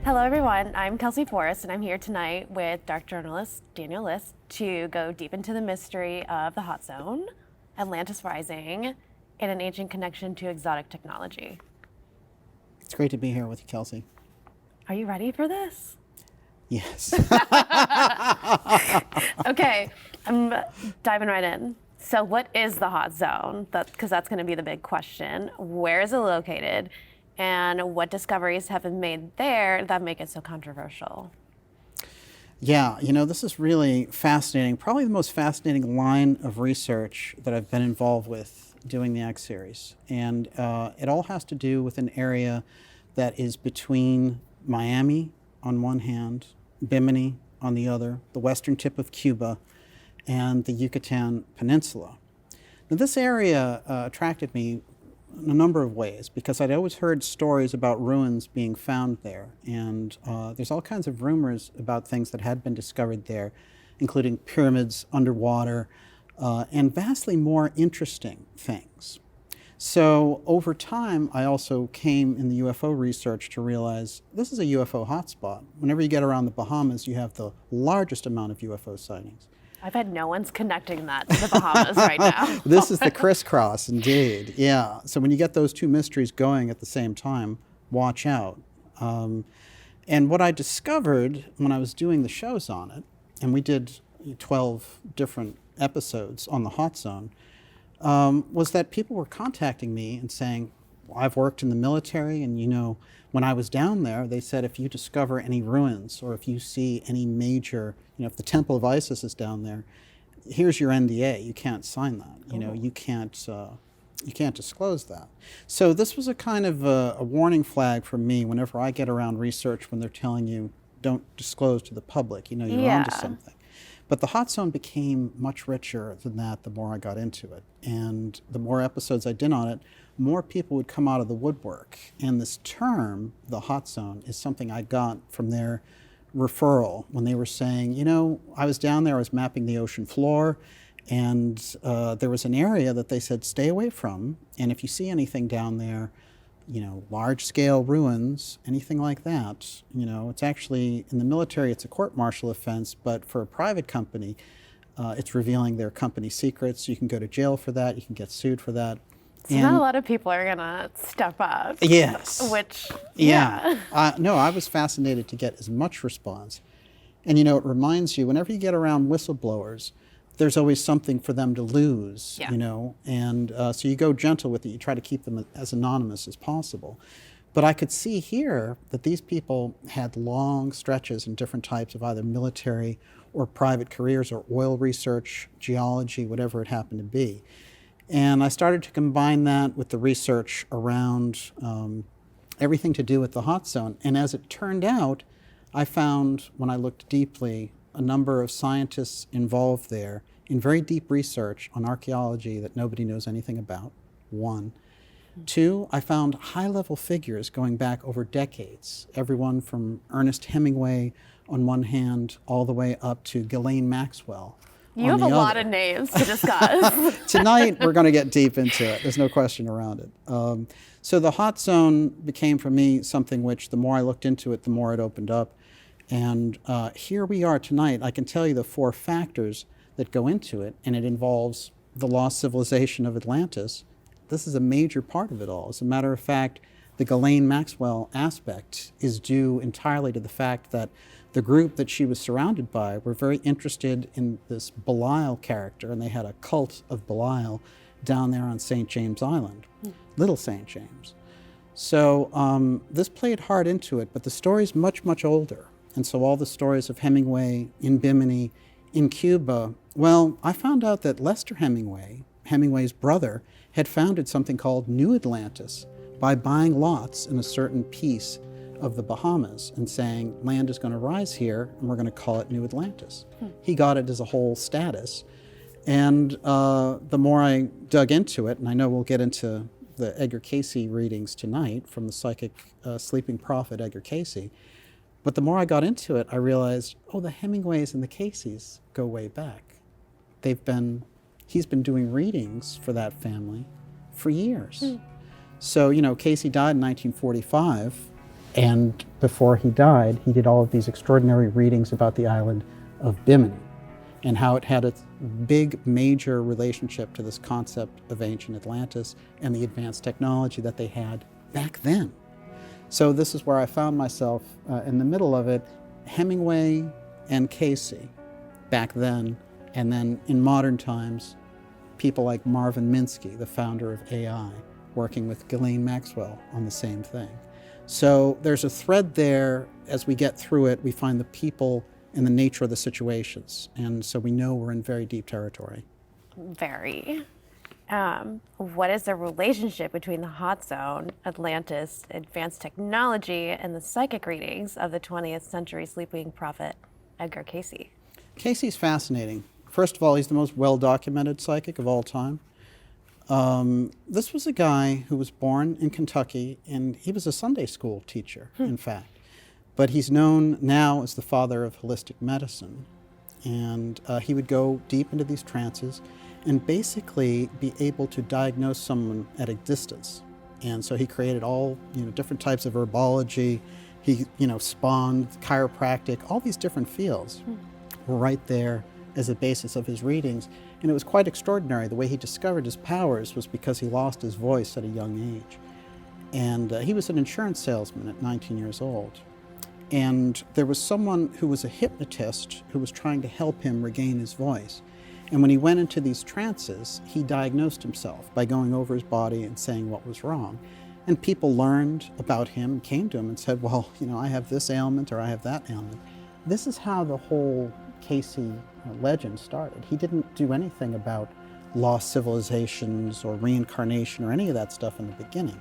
Hello everyone, I'm Kellsey Forest and I'm here tonight with dark journalist Daniel Liszt to go deep into the mystery of the hot zone, Atlantis rising, and an ancient connection to exotic technology. It's great to be here with you, Kellsey. Are you ready for this? Yes. Okay, I'm diving right in. So what is the hot zone? Because that's going to be the big question. Where is it located? And what discoveries have been made there that make it so controversial? Yeah, this is really fascinating. Probably the most fascinating line of research that I've been involved with doing the X series. And it all has to do with an area that is between Miami on one hand, Bimini on the other, the western tip of Cuba, and the Yucatan Peninsula. Now, this area attracted me in a number of ways because I'd always heard stories about ruins being found there, and there's all kinds of rumors about things that had been discovered there, including pyramids underwater and vastly more interesting things. So over time, I also came in the UFO research to realize this is a UFO hotspot. Whenever you get around the Bahamas, you have the largest amount of UFO sightings. I've had no one's connecting that to the Bahamas right now. This is the crisscross, indeed. Yeah. So when you get those two mysteries going at the same time, watch out. And what I discovered when I was doing the shows on it, and we did 12 different episodes on the hot zone, was that people were contacting me and saying, well, I've worked in the military, and when I was down there, they said if you discover any ruins or if you see any major, if the Temple of Isis is down there, here's your NDA. You can't sign that. You can't disclose that. So this was a kind of a warning flag for me whenever I get around research when they're telling you don't disclose to the public. You're onto something. But the hot zone became much richer than that the more I got into it. And the more episodes I did on it, more people would come out of the woodwork. And this term, the hot zone, is something I got from their referral when they were saying, I was down there, I was mapping the ocean floor, and there was an area that they said stay away from. And if you see anything down there, large-scale ruins, anything like that, it's actually, in the military, it's a court-martial offense, but for a private company, it's revealing their company secrets. You can go to jail for that. You can get sued for that. So not a lot of people are going to step up. Yes. Which, No, I was fascinated to get as much response. And, it reminds you, whenever you get around whistleblowers, there's always something for them to lose, and so you go gentle with it. You try to keep them as anonymous as possible. But I could see here that these people had long stretches in different types of either military or private careers or oil research, geology, whatever it happened to be. And I started to combine that with the research around everything to do with the hot zone. And as it turned out, I found, when I looked deeply, a number of scientists involved there in very deep research on archaeology that nobody knows anything about, one. Two, I found high-level figures going back over decades, everyone from Ernest Hemingway on one hand all the way up to Ghislaine Maxwell. You have a lot of names to discuss. Tonight, we're going to get deep into it. There's no question around it. So the hot zone became, for me, something which the more I looked into it, the more it opened up. And here we are tonight. I can tell you the 4 factors that go into it, and it involves the lost civilization of Atlantis. This is a major part of it all. As a matter of fact, the Ghislaine Maxwell aspect is due entirely to the fact that the group that she was surrounded by were very interested in this Belial character, and they had a cult of Belial down there on St. James Island, Little St. James. So this played hard into it, but the story's much, much older. And so all the stories of Hemingway in Bimini, in Cuba, well, I found out that Lester Hemingway, Hemingway's brother, had founded something called New Atlantis by buying lots in a certain piece of the Bahamas and saying, land is going to rise here and we're going to call it New Atlantis. He got it as a whole status. And the more I dug into it, and I know we'll get into the Edgar Casey readings tonight from the psychic sleeping prophet Edgar Casey, but the more I got into it, I realized, the Hemingways and the Caseys go way back. He's been doing readings for that family for years. So, Casey died in 1945, And before he died, he did all of these extraordinary readings about the island of Bimini and how it had a big, major relationship to this concept of ancient Atlantis and the advanced technology that they had back then. So this is where I found myself in the middle of it, Hemingway and Casey back then, and then in modern times, people like Marvin Minsky, the founder of AI, working with Ghislaine Maxwell on the same thing. So there's a thread there. As we get through it, we find the people and the nature of the situations. And so we know we're in very deep territory. Very. What is the relationship between the hot zone, Atlantis, advanced technology, and the psychic readings of the 20th century sleeping prophet Edgar Casey? Casey's fascinating. First of all, he's the most well-documented psychic of all time. This was a guy who was born in Kentucky, and he was a Sunday school teacher, in fact. But he's known now as the father of holistic medicine. And he would go deep into these trances and basically be able to diagnose someone at a distance. And so he created all, different types of herbology. He, spawned chiropractic, all these different fields were right there as a basis of his readings. And it was quite extraordinary. The way he discovered his powers was because he lost his voice at a young age. And he was an insurance salesman at 19 years old. And there was someone who was a hypnotist who was trying to help him regain his voice. And when he went into these trances, he diagnosed himself by going over his body and saying what was wrong. And people learned about him and came to him and said, well, I have this ailment or I have that ailment. This is how the whole Casey legend started. He didn't do anything about lost civilizations or reincarnation or any of that stuff in the beginning.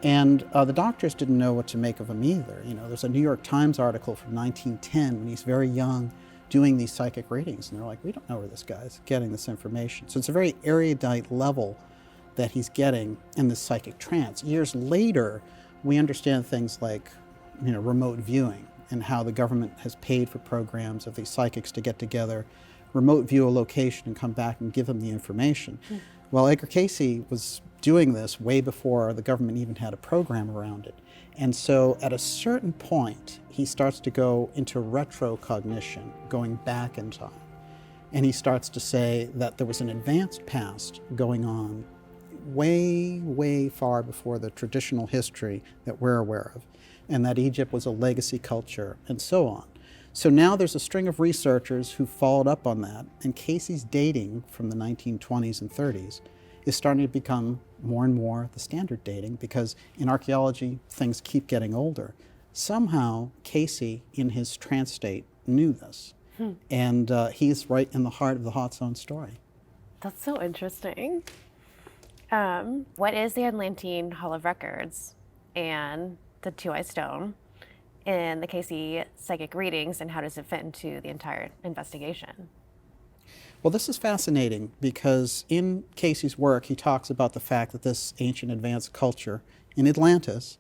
And the doctors didn't know what to make of him either. There's a New York Times article from 1910 when he's very young doing these psychic readings. And they're like, we don't know where this guy's getting this information. So it's a very erudite level that he's getting in this psychic trance. Years later, we understand things like, remote viewing and how the government has paid for programs of these psychics to get together, remote view a location and come back and give them the information. Well, Edgar Casey was doing this way before the government even had a program around it. And so at a certain point, he starts to go into retrocognition, going back in time. And he starts to say that there was an advanced past going on way, way far before the traditional history that we're aware of, and that Egypt was a legacy culture, and so on. So now there's a string of researchers who followed up on that, and Casey's dating from the 1920s and 30s is starting to become more and more the standard dating, because in archaeology, things keep getting older. Somehow, Casey, in his trance state, knew this. And he's right in the heart of the hot zone story. That's so interesting. What is the Atlantean Hall of Records and the Twoey Stone in the Casey psychic readings, and how does it fit into the entire investigation? Well, this is fascinating because in Casey's work, he talks about the fact that this ancient advanced culture in Atlantis,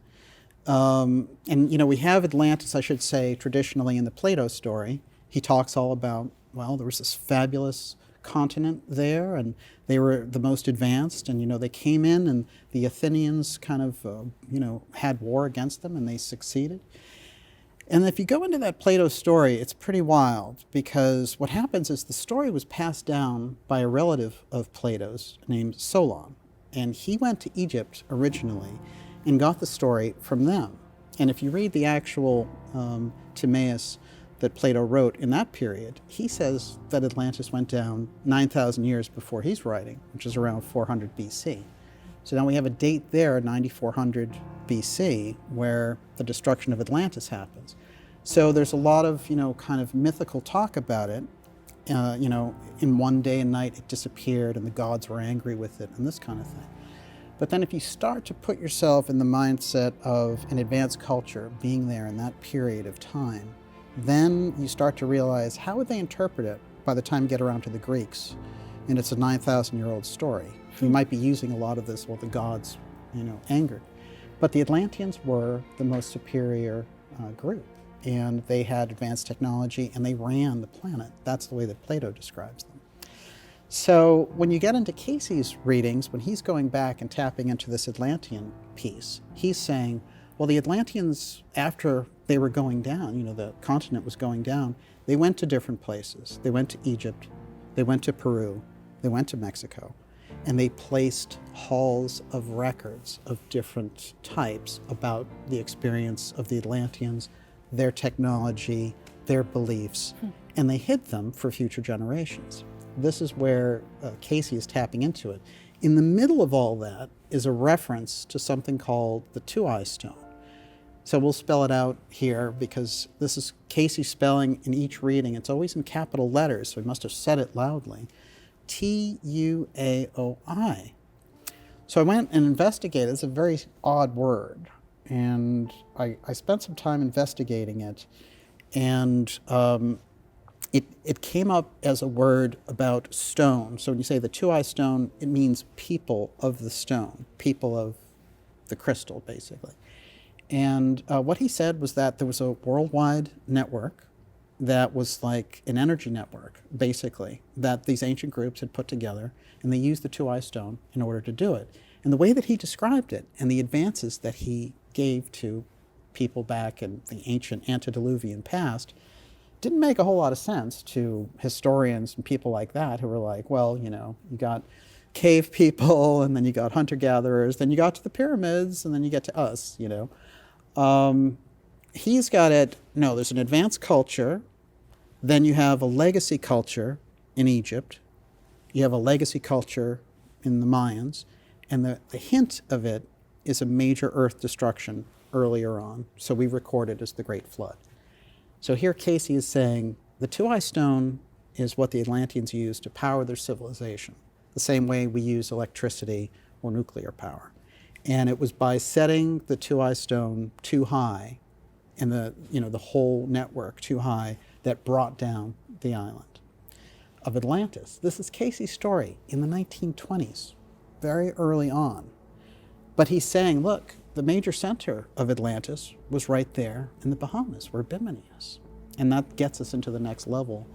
and we have Atlantis, I should say, traditionally in the Plato story. He talks all about, well, there was this fabulous continent there, and they were the most advanced, and they came in, and the Athenians kind of had war against them, and they succeeded. And if you go into that Plato story, it's pretty wild, because what happens is the story was passed down by a relative of Plato's named Solon, and he went to Egypt originally and got the story from them. And if you read the actual Timaeus that Plato wrote in that period, he says that Atlantis went down 9,000 years before he's writing, which is around 400 BC. So now we have a date there, 9400 BC, where the destruction of Atlantis happens. So there's a lot of, kind of mythical talk about it. In one day and night it disappeared and the gods were angry with it and this kind of thing. But then if you start to put yourself in the mindset of an advanced culture being there in that period of time, then you start to realize, how would they interpret it by the time you get around to the Greeks? And it's a 9,000-year-old story. You might be using a lot of this, well, the gods, angered. But the Atlanteans were the most superior group, and they had advanced technology, and they ran the planet. That's the way that Plato describes them. So when you get into Casey's readings, when he's going back and tapping into this Atlantean piece, he's saying, Well, the Atlanteans, after they were going down, the continent was going down, they went to different places. They went to Egypt, they went to Peru, they went to Mexico, and they placed halls of records of different types about the experience of the Atlanteans, their technology, their beliefs, and they hid them for future generations. This is where Casey is tapping into it. In the middle of all that is a reference to something called the Twoey Stone. So we'll spell it out here because this is Casey spelling in each reading. It's always in capital letters, so he must have said it loudly. TUAOI. So I went and investigated. It's a very odd word. And I spent some time investigating it. And it came up as a word about stone. So when you say the Twoey Stone, it means people of the stone, people of the crystal, basically. And what he said was that there was a worldwide network that was like an energy network, basically, that these ancient groups had put together, and they used the Twoey Stone in order to do it. And the way that he described it and the advances that he gave to people back in the ancient antediluvian past didn't make a whole lot of sense to historians and people like that who were like, well, you got cave people, and then you got hunter-gatherers, then you got to the pyramids, and then you get to us, He's got it, no, there's an advanced culture, then you have a legacy culture in Egypt, you have a legacy culture in the Mayans, and the hint of it is a major earth destruction earlier on, so we record it as the Great Flood. So here Casey is saying the Twoey Stone is what the Atlanteans used to power their civilization, the same way we use electricity or nuclear power. And it was by setting the Twoey Stone too high and the whole network too high that brought down the island of Atlantis. This is Casey's story in the 1920s, very early on. But he's saying, look, the major center of Atlantis was right there in the Bahamas, where Bimini is. And that gets us into the next level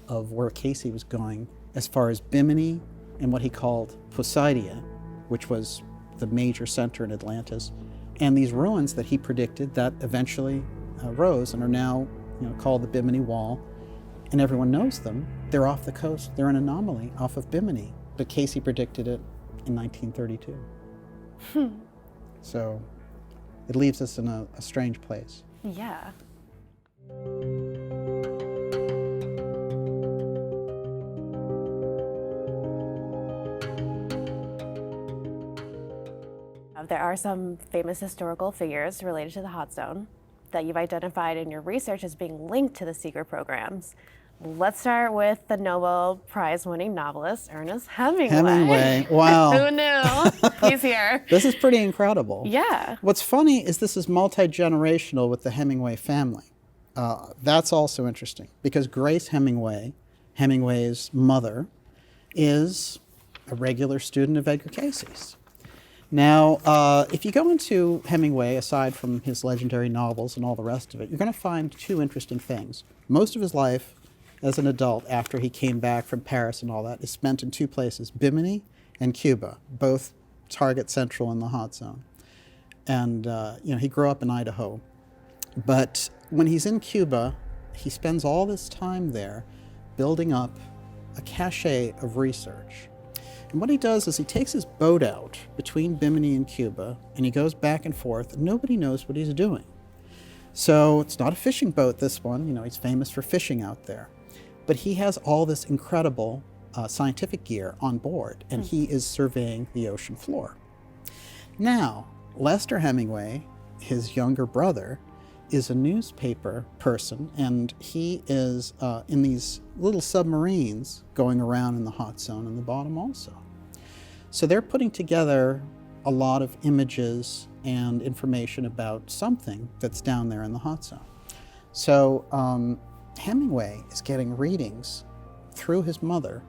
of where Casey was going as far as Bimini and what he called Poseidia, which was the major center in Atlantis, and these ruins that he predicted that eventually rose and are now called the Bimini Wall, and everyone knows them. They're off the coast. They're an anomaly off of Bimini, but Casey predicted it in 1932. So it leaves us in a strange place. Yeah. There are some famous historical figures related to the hot zone that you've identified in your research as being linked to the secret programs. Let's start with the Nobel Prize-winning novelist, Ernest Hemingway. Hemingway, wow. Who knew? He's here. This is pretty incredible. Yeah. What's funny is this is multi-generational with the Hemingway family. That's also interesting because Grace Hemingway, Hemingway's mother, is a regular student of Edgar Casey's. Now, if you go into Hemingway, aside from his legendary novels and all the rest of it, you're going to find two interesting things. Most of his life as an adult, after he came back from Paris and all that, is spent in two places, Bimini and Cuba, both target central in the hot zone. And he grew up in Idaho. But when he's in Cuba, he spends all this time there building up a cachet of research. And what he does is he takes his boat out between Bimini and Cuba, and he goes back and forth, and nobody knows what he's doing. So it's not a fishing boat, this one. He's famous for fishing out there. But he has all this incredible scientific gear on board, and he is surveying the ocean floor. Now, Lester Hemingway, his younger brother, is a newspaper person, and he is in these little submarines going around in the hot zone in the bottom also. So they're putting together a lot of images and information about something that's down there in the hot zone. So Hemingway is getting readings through his mother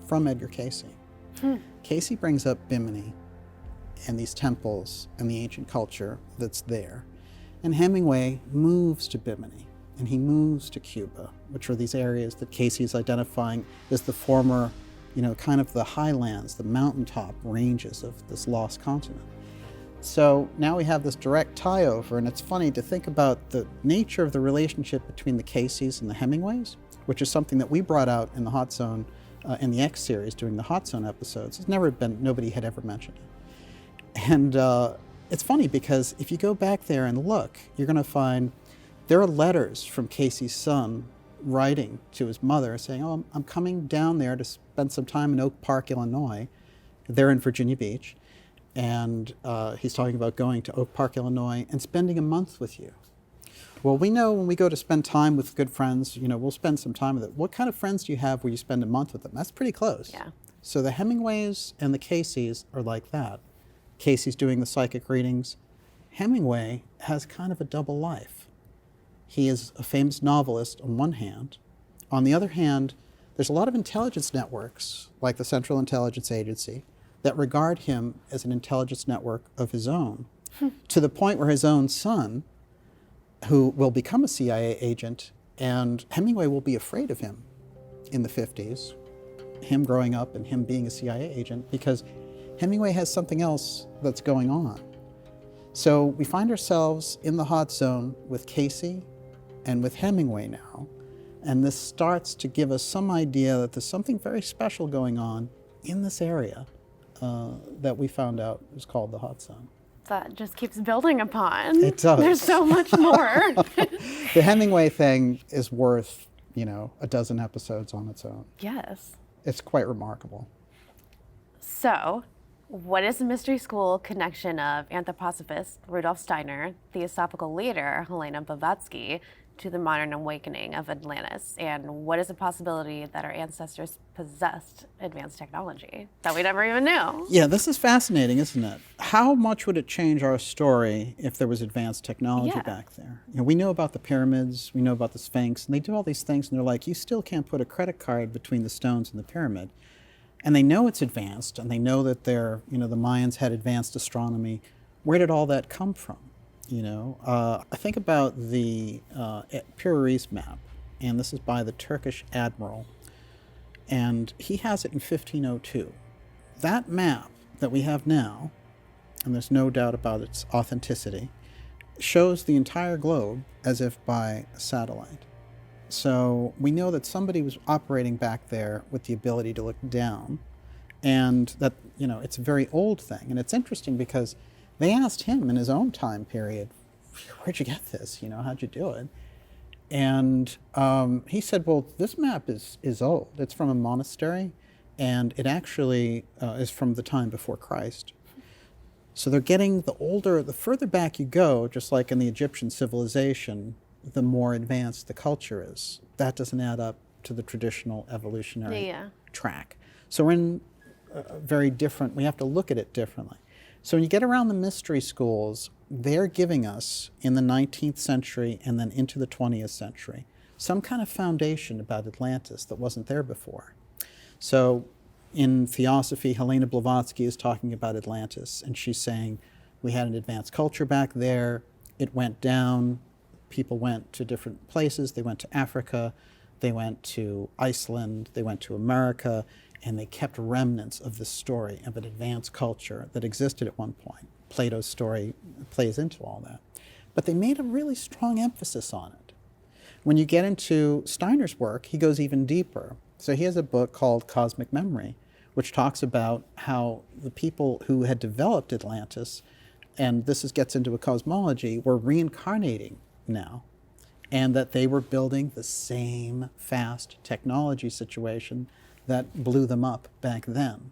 from Edgar Casey. Casey brings up Bimini and these temples and the ancient culture that's there. And Hemingway moves to Bimini, and he moves to Cuba, which are these areas that Casey is identifying as the former, kind of the highlands, the mountaintop ranges of this lost continent. So now we have this direct tie over, and it's funny to think about the nature of the relationship between the Caseys and the Hemingways, which is something that we brought out in the Hot Zone, in the X series during the Hot Zone episodes. It's never been, nobody had ever mentioned it. And it's funny because if you go back there and look, you're going to find there are letters from Casey's son writing to his mother saying, oh, I'm coming down there to spend some time in Oak Park, Illinois. They're in Virginia Beach. And he's talking about going to Oak Park, Illinois, and spending a month with you. Well, we know when we go to spend time with good friends, you know, we'll spend some time with it. What kind of friends do you have where you spend a month with them? That's pretty close. Yeah. So the Hemingways and the Caseys are like that. Casey's doing the psychic readings. Hemingway has kind of a double life. He is a famous novelist on one hand. On the other hand, there's a lot of intelligence networks, like the Central Intelligence Agency, that regard him as an intelligence network of his own, to the point where his own son, who will become a CIA agent, and Hemingway will be afraid of him in the 50s, him growing up and him being a CIA agent, because Hemingway has something else that's going on. So we find ourselves in the Hot Zone with Casey and with Hemingway now, and this starts to give us some idea that there's something very special going on in this area that we found out is called the Hot Zone. That just keeps building upon. It does. There's so much more. The Hemingway thing is worth, you know, a dozen episodes on its own. Yes. It's quite remarkable. So, what is the mystery school connection of anthroposophist Rudolf Steiner, theosophical leader Helena Blavatsky, to the modern awakening of Atlantis? And what is the possibility that our ancestors possessed advanced technology that we never even knew? Yeah, this is fascinating, isn't it? How much would it change our story if there was advanced technology back there? You know, we know about the pyramids, we know about the Sphinx, and they do all these things, and they're like, you still can't put a credit card between the stones and the pyramid. And they know it's advanced, and they know that they're, you know, the Mayans had advanced astronomy. Where did all that come from? You know, I think about the Piraeus map, and this is by the Turkish admiral, and he has it in 1502. That map that we have now, and there's no doubt about its authenticity, shows the entire globe as if by a satellite. So we know that somebody was operating back there with the ability to look down, and that, you know, it's a very old thing. And it's interesting because they asked him in his own time period, where'd you get this? You know, how'd you do it? And he said, well, this map is old. It's from a monastery, and it actually is from the time before Christ. So they're getting the older, the further back you go, just like in the Egyptian civilization, the more advanced the culture is. That doesn't add up to the traditional evolutionary track. So we're in very different, we have to look at it differently. So when you get around the mystery schools, they're giving us, in the 19th century and then into the 20th century, some kind of foundation about Atlantis that wasn't there before. So in Theosophy, Helena Blavatsky is talking about Atlantis, and she's saying, we had an advanced culture back there, it went down, people went to different places, they went to Africa, they went to Iceland, they went to America, and they kept remnants of the story of an advanced culture that existed at one point. Plato's story plays into all that. But they made a really strong emphasis on it. When you get into Steiner's work, he goes even deeper. So he has a book called Cosmic Memory, which talks about how the people who had developed Atlantis, and gets into a cosmology, were reincarnating now, and that they were building the same fast technology situation that blew them up back then.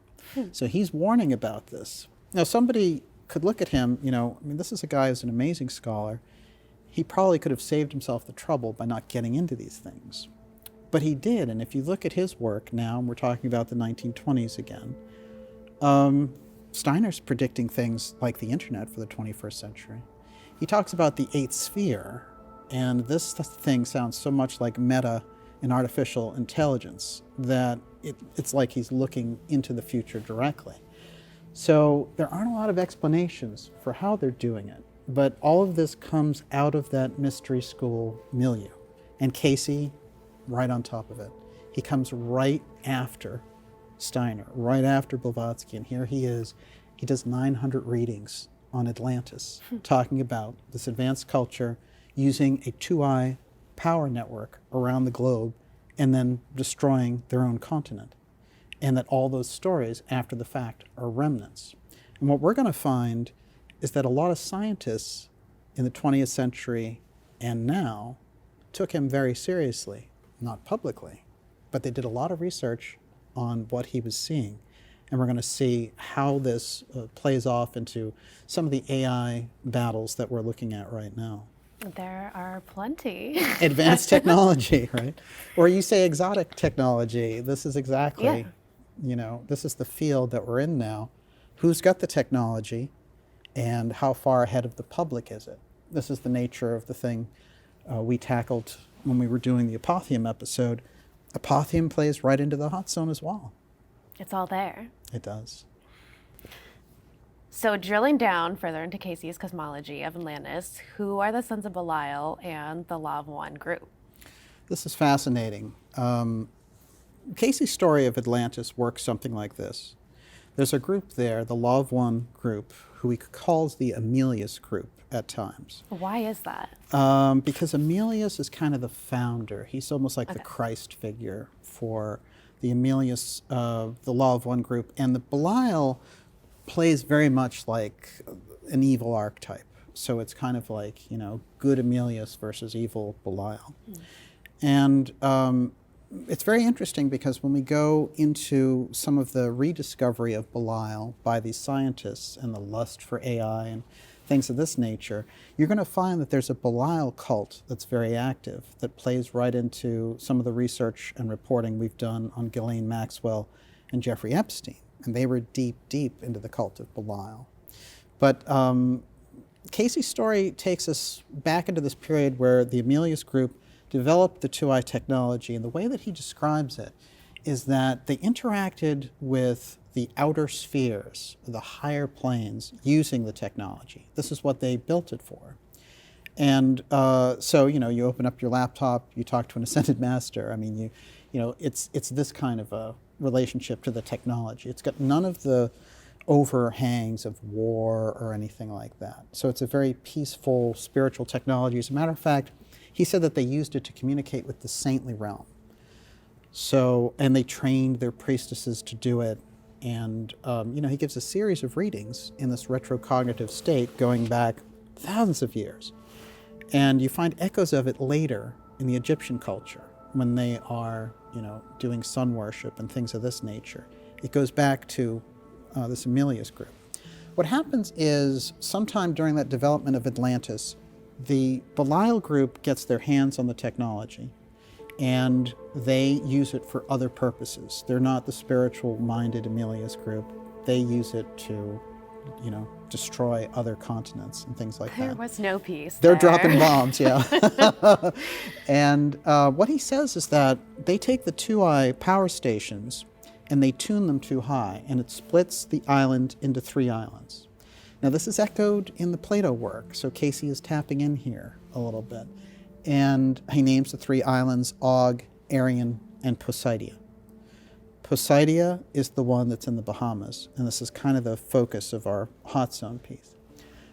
So he's warning about this. Now, somebody could look at him, you know, I mean, this is a guy who's an amazing scholar. He probably could have saved himself the trouble by not getting into these things. But he did, and if you look at his work now, and we're talking about the 1920s again, Steiner's predicting things like the internet for the 21st century. He talks about the eighth sphere, and this thing sounds so much like meta and artificial intelligence that it's like he's looking into the future directly. So there aren't a lot of explanations for how they're doing it, but all of this comes out of that mystery school milieu. And Casey, right on top of it. He comes right after Steiner, right after Blavatsky, and here he is. He does 900 readings on Atlantis, talking about this advanced culture using a two-eye power network around the globe and then destroying their own continent. And that all those stories, after the fact, are remnants. And what we're going to find is that a lot of scientists in the 20th century and now took him very seriously, not publicly, but they did a lot of research on what he was seeing. And we're going to see how this plays off into some of the AI battles that we're looking at right now. There are plenty. Advanced technology, right? Or you say exotic technology. This is exactly, this is the field that we're in now. Who's got the technology and how far ahead of the public is it? This is the nature of the thing we tackled when we were doing the Apotheum episode. Apotheum plays right into the hot zone as well. It's all there. It does. So drilling down further into Casey's cosmology of Atlantis, who are the sons of Belial and the Law of One group? This is fascinating. Casey's story of Atlantis works something like this. There's a group there, the Law of One group, who he calls the Emilius group at times. Why is that? Because Emilius is kind of the founder. He's almost like the Christ figure for the Emilius, the Law of One group. And the Belial plays very much like an evil archetype. So it's kind of like, good Emilius versus evil Belial. And it's very interesting because when we go into some of the rediscovery of Belial by these scientists and the lust for AI and things of this nature, you're going to find that there's a Belial cult that's very active that plays right into some of the research and reporting we've done on Ghislaine Maxwell and Jeffrey Epstein. And they were deep, deep into the cult of Belial. But Casey's story takes us back into this period where the Emilius group developed the two-eye technology. And the way that he describes it is that they interacted with the outer spheres, the higher planes, using the technology. This is what they built it for. And so, you open up your laptop, you talk to an ascended master. I mean, it's this kind of a relationship to the technology. It's got none of the overhangs of war or anything like that. So it's a very peaceful, spiritual technology. As a matter of fact, he said that they used it to communicate with the saintly realm. So, and they trained their priestesses to do it. And, he gives a series of readings in this retrocognitive state going back thousands of years. And you find echoes of it later in the Egyptian culture when they are, doing sun worship and things of this nature. It goes back to this Emilius group. What happens is sometime during that development of Atlantis, the Belial group gets their hands on the technology and they use it for other purposes. They're not the spiritual-minded Emilius group. They use it to, destroy other continents and things like that. There was no peace They're there. dropping bombs, yeah. And what he says is that they take the two-eye power stations and they tune them too high, and it splits the island into 3 islands. Now, this is echoed in the Plato work, so Casey is tapping in here a little bit. And he names the 3 islands Og, Arion, and Poseidia. Poseidia is the one that's in the Bahamas, and this is kind of the focus of our hot zone piece.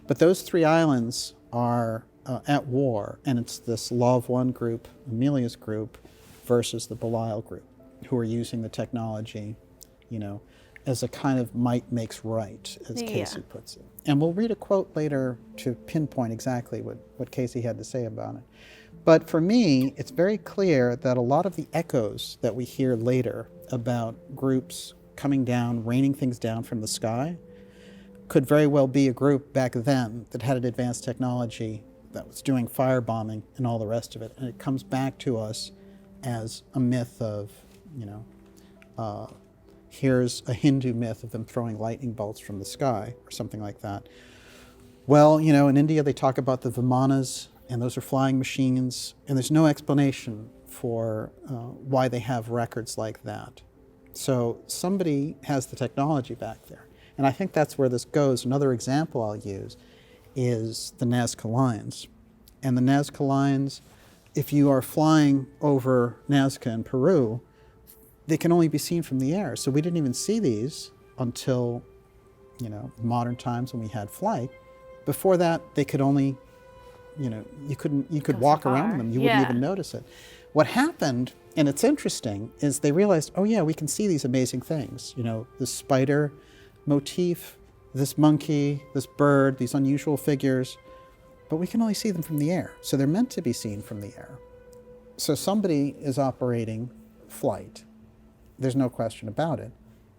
But those 3 islands are at war, and it's this Law of One group, Emilius group, versus the Belial group, who are using the technology, as a kind of might makes right, as Casey puts it. And we'll read a quote later to pinpoint exactly what Casey had to say about it. But for me, it's very clear that a lot of the echoes that we hear later about groups coming down, raining things down from the sky, could very well be a group back then that had an advanced technology that was doing firebombing and all the rest of it. And it comes back to us as a myth of, here's a Hindu myth of them throwing lightning bolts from the sky or something like that. Well, in India they talk about the Vimanas, and those are flying machines, and there's no explanation for why they have records like that. So somebody has the technology back there. And I think that's where this goes. Another example I'll use is the Nazca Lines. And the Nazca Lines, if you are flying over Nazca in Peru, they can only be seen from the air. So we didn't even see these until, modern times when we had flight. Before that, they could only, you could walk around them. You wouldn't even notice it. What happened, and it's interesting, is they realized, oh yeah, we can see these amazing things. This spider motif, this monkey, this bird, these unusual figures, but we can only see them from the air. So they're meant to be seen from the air. So somebody is operating flight. There's no question about it.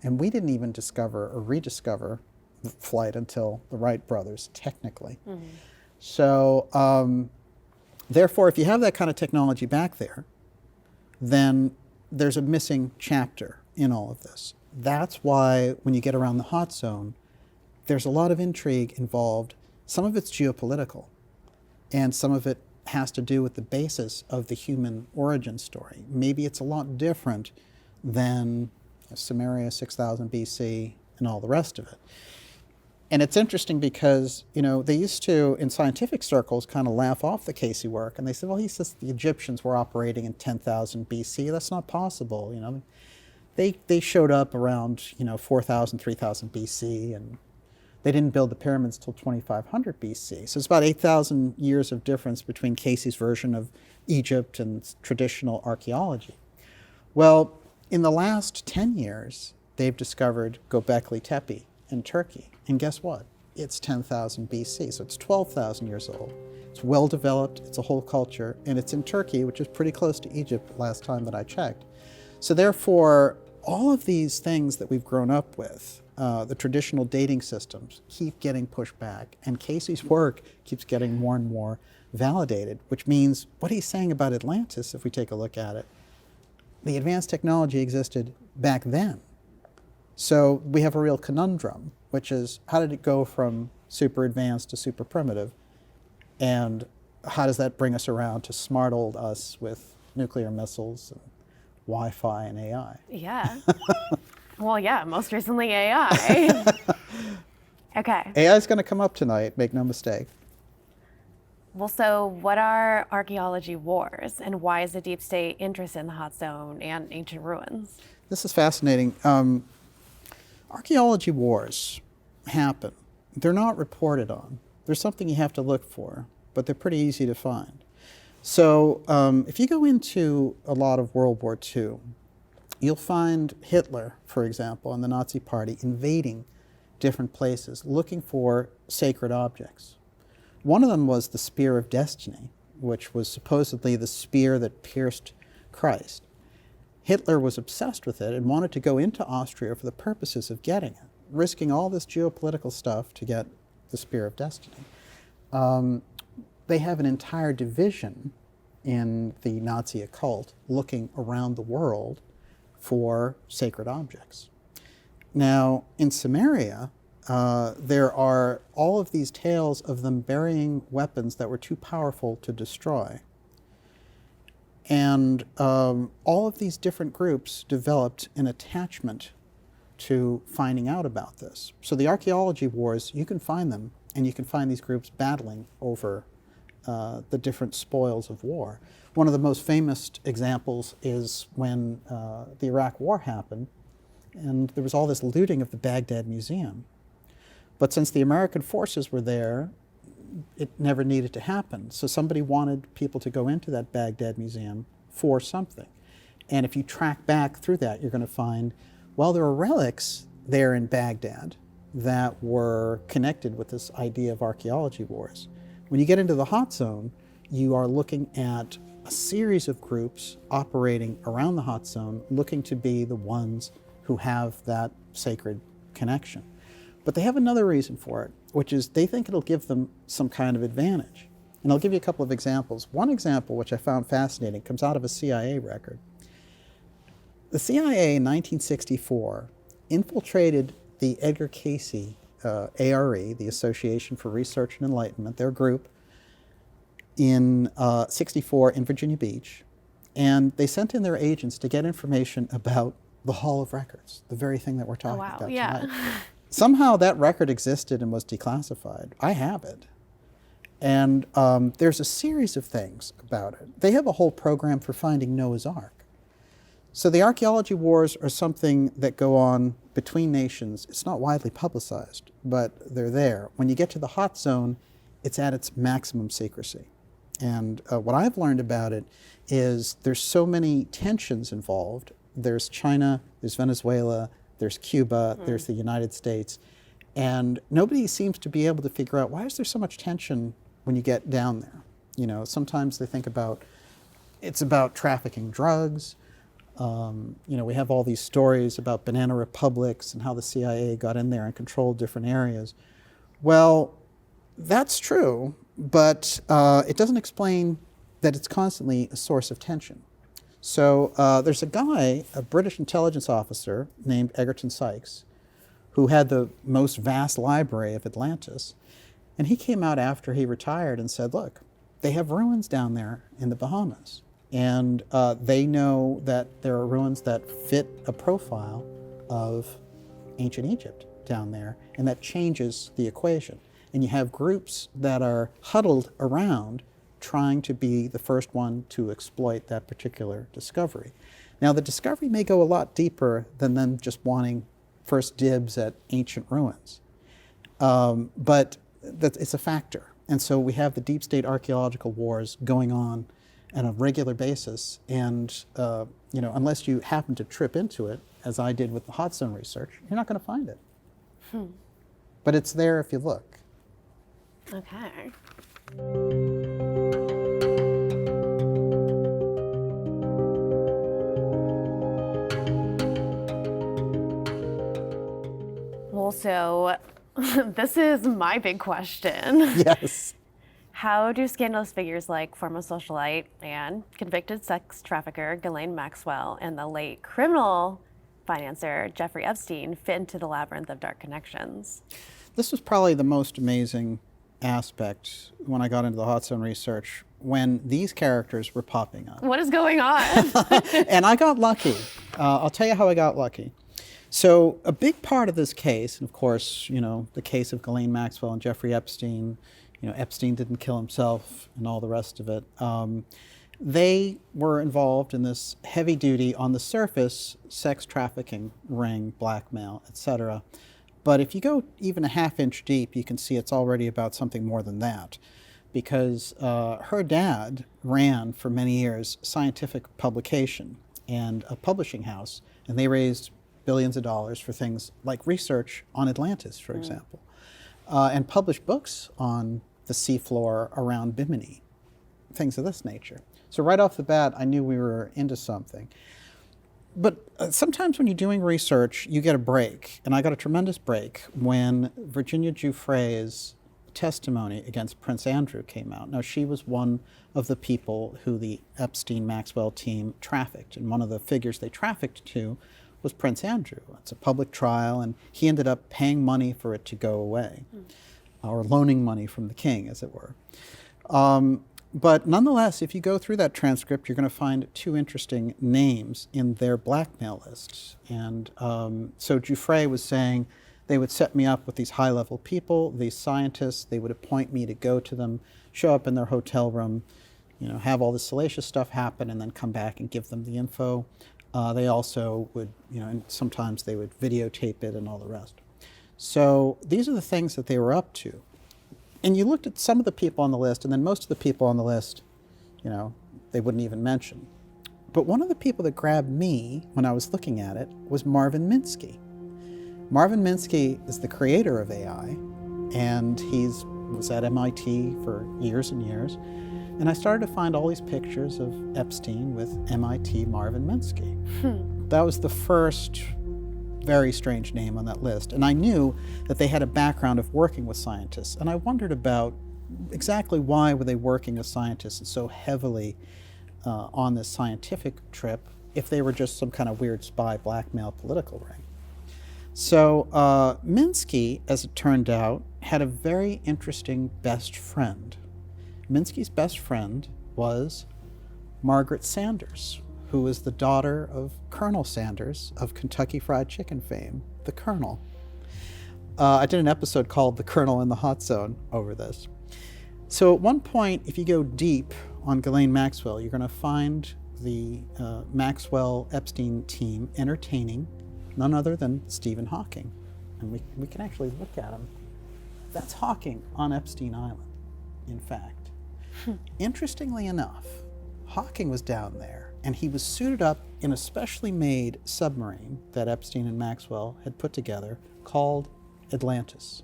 And we didn't even discover or rediscover flight until the Wright brothers, technically. Mm-hmm. So therefore, if you have that kind of technology back there, then there's a missing chapter in all of this. That's why when you get around the hot zone, there's a lot of intrigue involved. Some of it's geopolitical, and some of it has to do with the basis of the human origin story. Maybe it's a lot different than Sumeria, 6000 BC, and all the rest of it. And it's interesting because, they used to, in scientific circles, kind of laugh off the Casey work, and they said, well, he says the Egyptians were operating in 10,000 BC. That's not possible, They showed up around, 4,000, 3,000 BC, and they didn't build the pyramids till 2,500 BC. So it's about 8,000 years of difference between Casey's version of Egypt and traditional archaeology. Well, in the last 10 years, they've discovered Göbekli Tepe in Turkey. And guess what? It's 10,000 BC, so it's 12,000 years old. It's well developed, it's a whole culture, and it's in Turkey, which is pretty close to Egypt last time that I checked. So therefore, all of these things that we've grown up with, the traditional dating systems, keep getting pushed back. And Casey's work keeps getting more and more validated, which means what he's saying about Atlantis, if we take a look at it, the advanced technology existed back then. So we have a real conundrum, which is how did it go from super advanced to super primitive? And how does that bring us around to smart old us with nuclear missiles and Wi-Fi and AI? Yeah. Well, yeah, most recently AI. Okay. AI is going to come up tonight, make no mistake. Well, so what are archaeology wars, and why is the deep state interested in the hot zone and ancient ruins? This is fascinating. Archaeology wars happen. They're not reported on. There's something you have to look for, but they're pretty easy to find. So if you go into a lot of World War II, you'll find Hitler, for example, and the Nazi Party invading different places, looking for sacred objects. One of them was the Spear of Destiny, which was supposedly the spear that pierced Christ. Hitler was obsessed with it and wanted to go into Austria for the purposes of getting it, risking all this geopolitical stuff to get the Spear of Destiny. They have an entire division in the Nazi occult looking around the world for sacred objects. Now, in Sumeria, there are all of these tales of them burying weapons that were too powerful to destroy. And all of these different groups developed an attachment to finding out about this. So the archaeology wars, you can find them, and you can find these groups battling over the different spoils of war. One of the most famous examples is when the Iraq War happened, and there was all this looting of the Baghdad Museum. But since the American forces were there, it never needed to happen. So somebody wanted people to go into that Baghdad Museum for something. And if you track back through that, you're going to find, well, there are relics there in Baghdad that were connected with this idea of archaeology wars. When you get into the hot zone, you are looking at a series of groups operating around the hot zone, looking to be the ones who have that sacred connection. But they have another reason for it, which is they think it'll give them some kind of advantage. And I'll give you a couple of examples. One example, which I found fascinating, comes out of a CIA record. The CIA in 1964 infiltrated the Edgar Casey ARE, the Association for Research and Enlightenment, their group, in 64 in Virginia Beach. And they sent in their agents to get information about the Hall of Records, the very thing that we're talking about tonight. Somehow that record existed and was declassified. I have it. And there's a series of things about it. They have a whole program for finding Noah's Ark. So the archaeology wars are something that go on between nations. It's not widely publicized, but they're there. When you get to the hot zone, it's at its maximum secrecy. And what I've learned about it is there's so many tensions involved. There's China, there's Venezuela, there's Cuba, there's the United States. And nobody seems to be able to figure out, why is there so much tension when you get down there? You know, sometimes they think about, it's about trafficking drugs. You know, we have all these stories about banana republics and how the CIA got in there and controlled different areas. Well, that's true, but it doesn't explain that it's constantly a source of tension. So there's a guy, a British intelligence officer named Egerton Sykes, who had the most vast library of Atlantis. And he came out after he retired and said, look, they have ruins down there in the Bahamas. And they know that there are ruins that fit a profile of ancient Egypt down there, and that changes the equation. And you have groups that are huddled around trying to be the first one to exploit that particular discovery. Now, the discovery may go a lot deeper than them just wanting first dibs at ancient ruins, but it's a factor. And so we have the deep state archaeological wars going on on a regular basis, and you know, unless you happen to trip into it, as I did with the hot zone research, you're not going to find it. But it's there if you look. Okay. Well, so this is my big question. Yes. How do scandalous figures like former socialite and convicted sex trafficker Ghislaine Maxwell and the late criminal financier Jeffrey Epstein fit into the labyrinth of dark connections? This was probably the most amazing aspect when I got into the hot zone research, when these characters were popping up. What is going on? And I got lucky. I'll tell you how I got lucky. So a big part of this case, and of course, you know, the case of Ghislaine Maxwell and Jeffrey Epstein, you know, Epstein didn't kill himself and all the rest of it. They were involved in this heavy duty, on the surface, sex trafficking ring, blackmail, etc. But if you go even a half-inch deep, you can see it's already about something more than that. Because her dad ran for many years scientific publication and a publishing house, and they raised billions of dollars for things like research on Atlantis, for example, and published books on the seafloor around Bimini, things of this nature. So right off the bat, I knew we were into something. But sometimes when you're doing research, you get a break. And I got a tremendous break when Virginia Giuffre's testimony against Prince Andrew came out. Now, she was one of the people who the Epstein-Maxwell team trafficked. And one of the figures they trafficked to was Prince Andrew. It's a public trial, and he ended up paying money for it to go away, or loaning money from the king, as it were. But nonetheless, if you go through that transcript, you're going to find two interesting names in their blackmail list. And so Giuffre was saying they would set me up with these high-level people, these scientists. They would appoint me to go to them, show up in their hotel room, you know, have all this salacious stuff happen, and then come back and give them the info. They also would, you know, and sometimes they would videotape it and all the rest. So these are the things that they were up to. And you looked at some of the people on the list, and then most of the people on the list, you know, they wouldn't even mention. But one of the people that grabbed me when I was looking at it was Marvin Minsky. Marvin Minsky is the creator of AI, and was at MIT for years and years. And I started to find all these pictures of Epstein with MIT Marvin Minsky. That was the first very strange name on that list. And I knew that they had a background of working with scientists. And I wondered about exactly why were they working with scientists and so heavily on this scientific trip if they were just some kind of weird spy blackmail political ring. So Minsky, as it turned out, had a very interesting best friend. Minsky's best friend was Margaret Sanders, who was the daughter of Colonel Sanders of Kentucky Fried Chicken fame, the Colonel. I did an episode called The Colonel in the Hot Zone over this. So at one point, if you go deep on Ghislaine Maxwell, you're going to find the Maxwell-Epstein team entertaining none other than Stephen Hawking. And we can actually look at him. That's Hawking on Epstein Island, in fact. Interestingly enough, Hawking was down there, and he was suited up in a specially made submarine that Epstein and Maxwell had put together called Atlantis.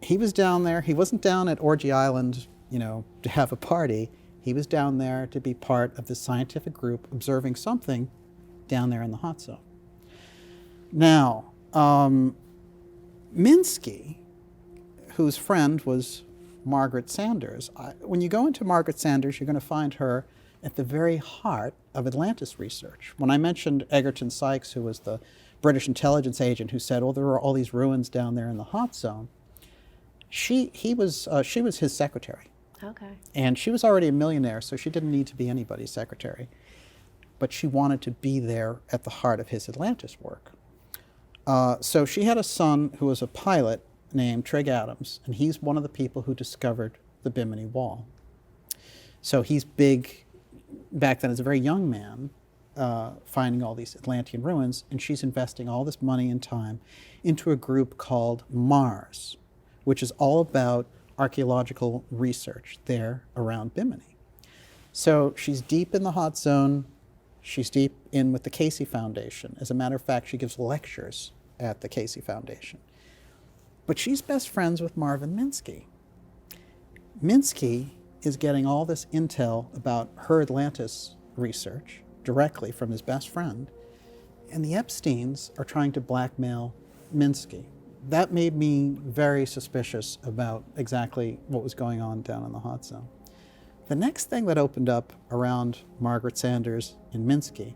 He was down there. He wasn't down at Orgy Island, to have a party. He was down there to be part of the scientific group observing something down there in the hot zone. Now, Minsky, whose friend was Margaret Sanders. When you go into Margaret Sanders, you're going to find her at the very heart of Atlantis research. When I mentioned Egerton Sykes, who was the British intelligence agent who said, there are all these ruins down there in the hot zone, she was his secretary. Okay. And she was already a millionaire, so she didn't need to be anybody's secretary. But she wanted to be there at the heart of his Atlantis work. So she had a son who was a pilot named Trigg Adams, and he's one of the people who discovered the Bimini Wall. So he's big back then as a very young man, finding all these Atlantean ruins, and she's investing all this money and time into a group called Mars, which is all about archaeological research there around Bimini. So she's deep in the hot zone. She's deep in with the Casey Foundation. As a matter of fact, she gives lectures at the Casey Foundation. But she's best friends with Marvin Minsky. Minsky is getting all this intel about her Atlantis research directly from his best friend, and the Epsteins are trying to blackmail Minsky. That made me very suspicious about exactly what was going on down in the hot zone. The next thing that opened up around Margaret Sanders and Minsky,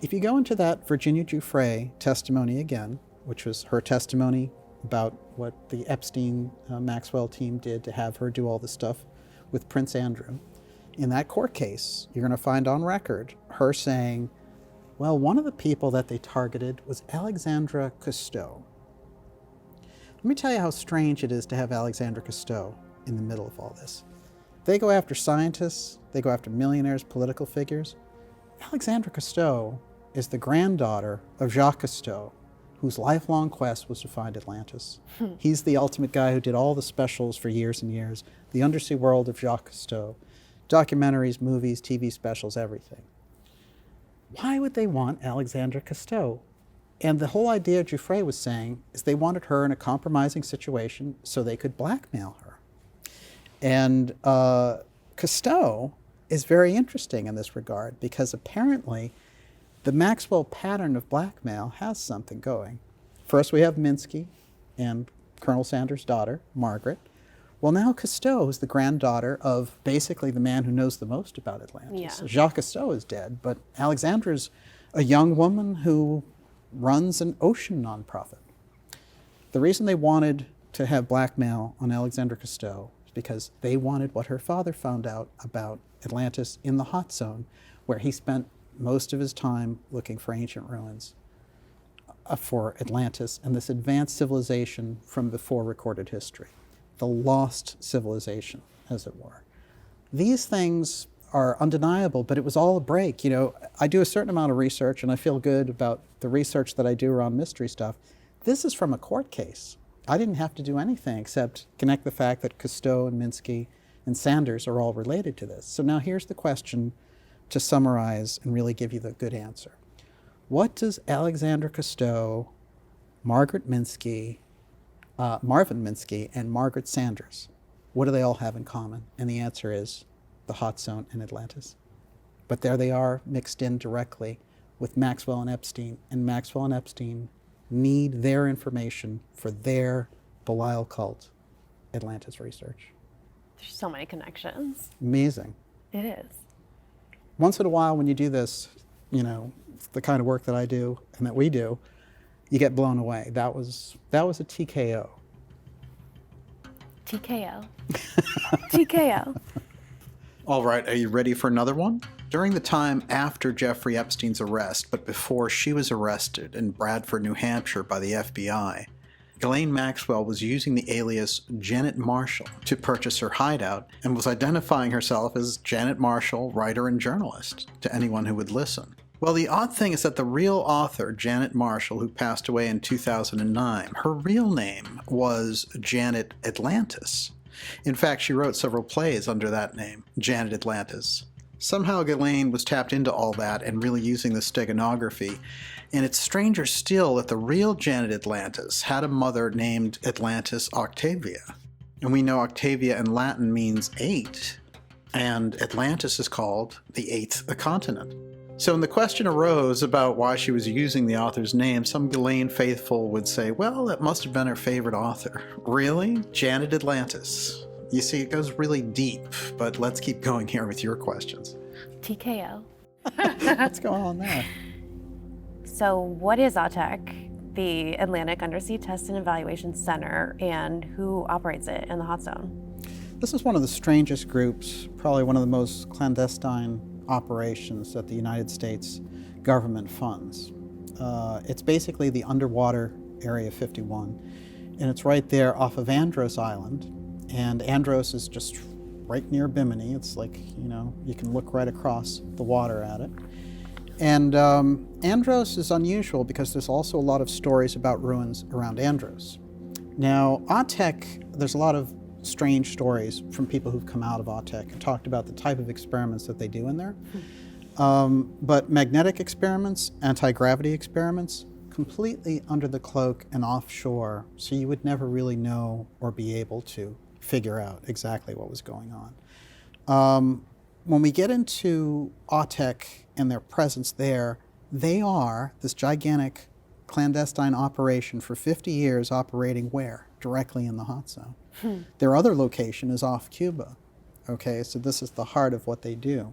if you go into that Virginia Giuffre testimony again, which was her testimony about what the Epstein Maxwell team did to have her do all this stuff with Prince Andrew, in that court case, you're going to find on record her saying, well, one of the people that they targeted was Alexandra Cousteau. Let me tell you how strange it is to have Alexandra Cousteau in the middle of all this. They go after scientists, they go after millionaires, political figures. Alexandra Cousteau is the granddaughter of Jacques Cousteau, whose lifelong quest was to find Atlantis. He's the ultimate guy who did all the specials for years and years, the undersea world of Jacques Cousteau, documentaries, movies, TV specials, everything. Why would they want Alexandra Cousteau? And the whole idea Giuffre was saying is they wanted her in a compromising situation so they could blackmail her. And Cousteau is very interesting in this regard because apparently the Maxwell pattern of blackmail has something going. First we have Minsky and Colonel Sanders' daughter, Margaret. Well, now Cousteau is the granddaughter of basically the man who knows the most about Atlantis. Yeah. Jacques Cousteau is dead, but Alexandra's a young woman who runs an ocean nonprofit. The reason they wanted to have blackmail on Alexandra Cousteau is because they wanted what her father found out about Atlantis in the hot zone, where he spent most of his time looking for ancient ruins for Atlantis and this advanced civilization from before recorded history, the lost civilization, as it were. These things are undeniable, but it was all a break. I do a certain amount of research and I feel good about the research that I do around mystery stuff. This is from a court case. I didn't have to do anything except connect the fact that Cousteau and Minsky and Sanders are all related to this. So now here's the question to summarize and really give you the good answer. What does Alexandra Cousteau, Marvin Minsky, and Margaret Sanders, what do they all have in common? And the answer is the hot zone in Atlantis. But there they are mixed in directly with Maxwell and Epstein, and Maxwell and Epstein need their information for their Belial Cult Atlantis research. There's so many connections. Amazing. It is. Once in a while when you do this, the kind of work that I do and that we do, you get blown away. That was a TKO. TKO. TKO. All right, are you ready for another one? During the time after Jeffrey Epstein's arrest, but before she was arrested in Bradford, New Hampshire by the FBI, Ghislaine Maxwell was using the alias Janet Marshall to purchase her hideout and was identifying herself as Janet Marshall, writer and journalist, to anyone who would listen. Well, the odd thing is that the real author, Janet Marshall, who passed away in 2009, her real name was Janet Atlantis. In fact, she wrote several plays under that name, Janet Atlantis. Somehow Ghislaine was tapped into all that and really using the steganography. And it's stranger still that the real Janet Atlantis had a mother named Atlantis Octavia. And we know Octavia in Latin means 8, and Atlantis is called the 8th continent. So when the question arose about why she was using the author's name, some Ghislaine faithful would say, well, that must have been her favorite author. Really? Janet Atlantis. You see, it goes really deep, but let's keep going here with your questions. TKO. What's going on there? So what is ATEC, the Atlantic Undersea Test and Evaluation Center, and who operates it in the hot zone? This is one of the strangest groups, probably one of the most clandestine operations that the United States government funds. It's basically the underwater Area 51, and it's right there off of Andros Island. And Andros is just right near Bimini. It's like, you can look right across the water at it. And Andros is unusual because there's also a lot of stories about ruins around Andros. Now, ATEC, there's a lot of strange stories from people who've come out of ATEC and talked about the type of experiments that they do in there. But magnetic experiments, anti-gravity experiments, completely under the cloak and offshore, so you would never really know or be able to figure out exactly what was going on. When we get into ATEC and their presence there, they are this gigantic clandestine operation for 50 years operating where? Directly in the hot zone. Their other location is off Cuba. Okay, so this is the heart of what they do.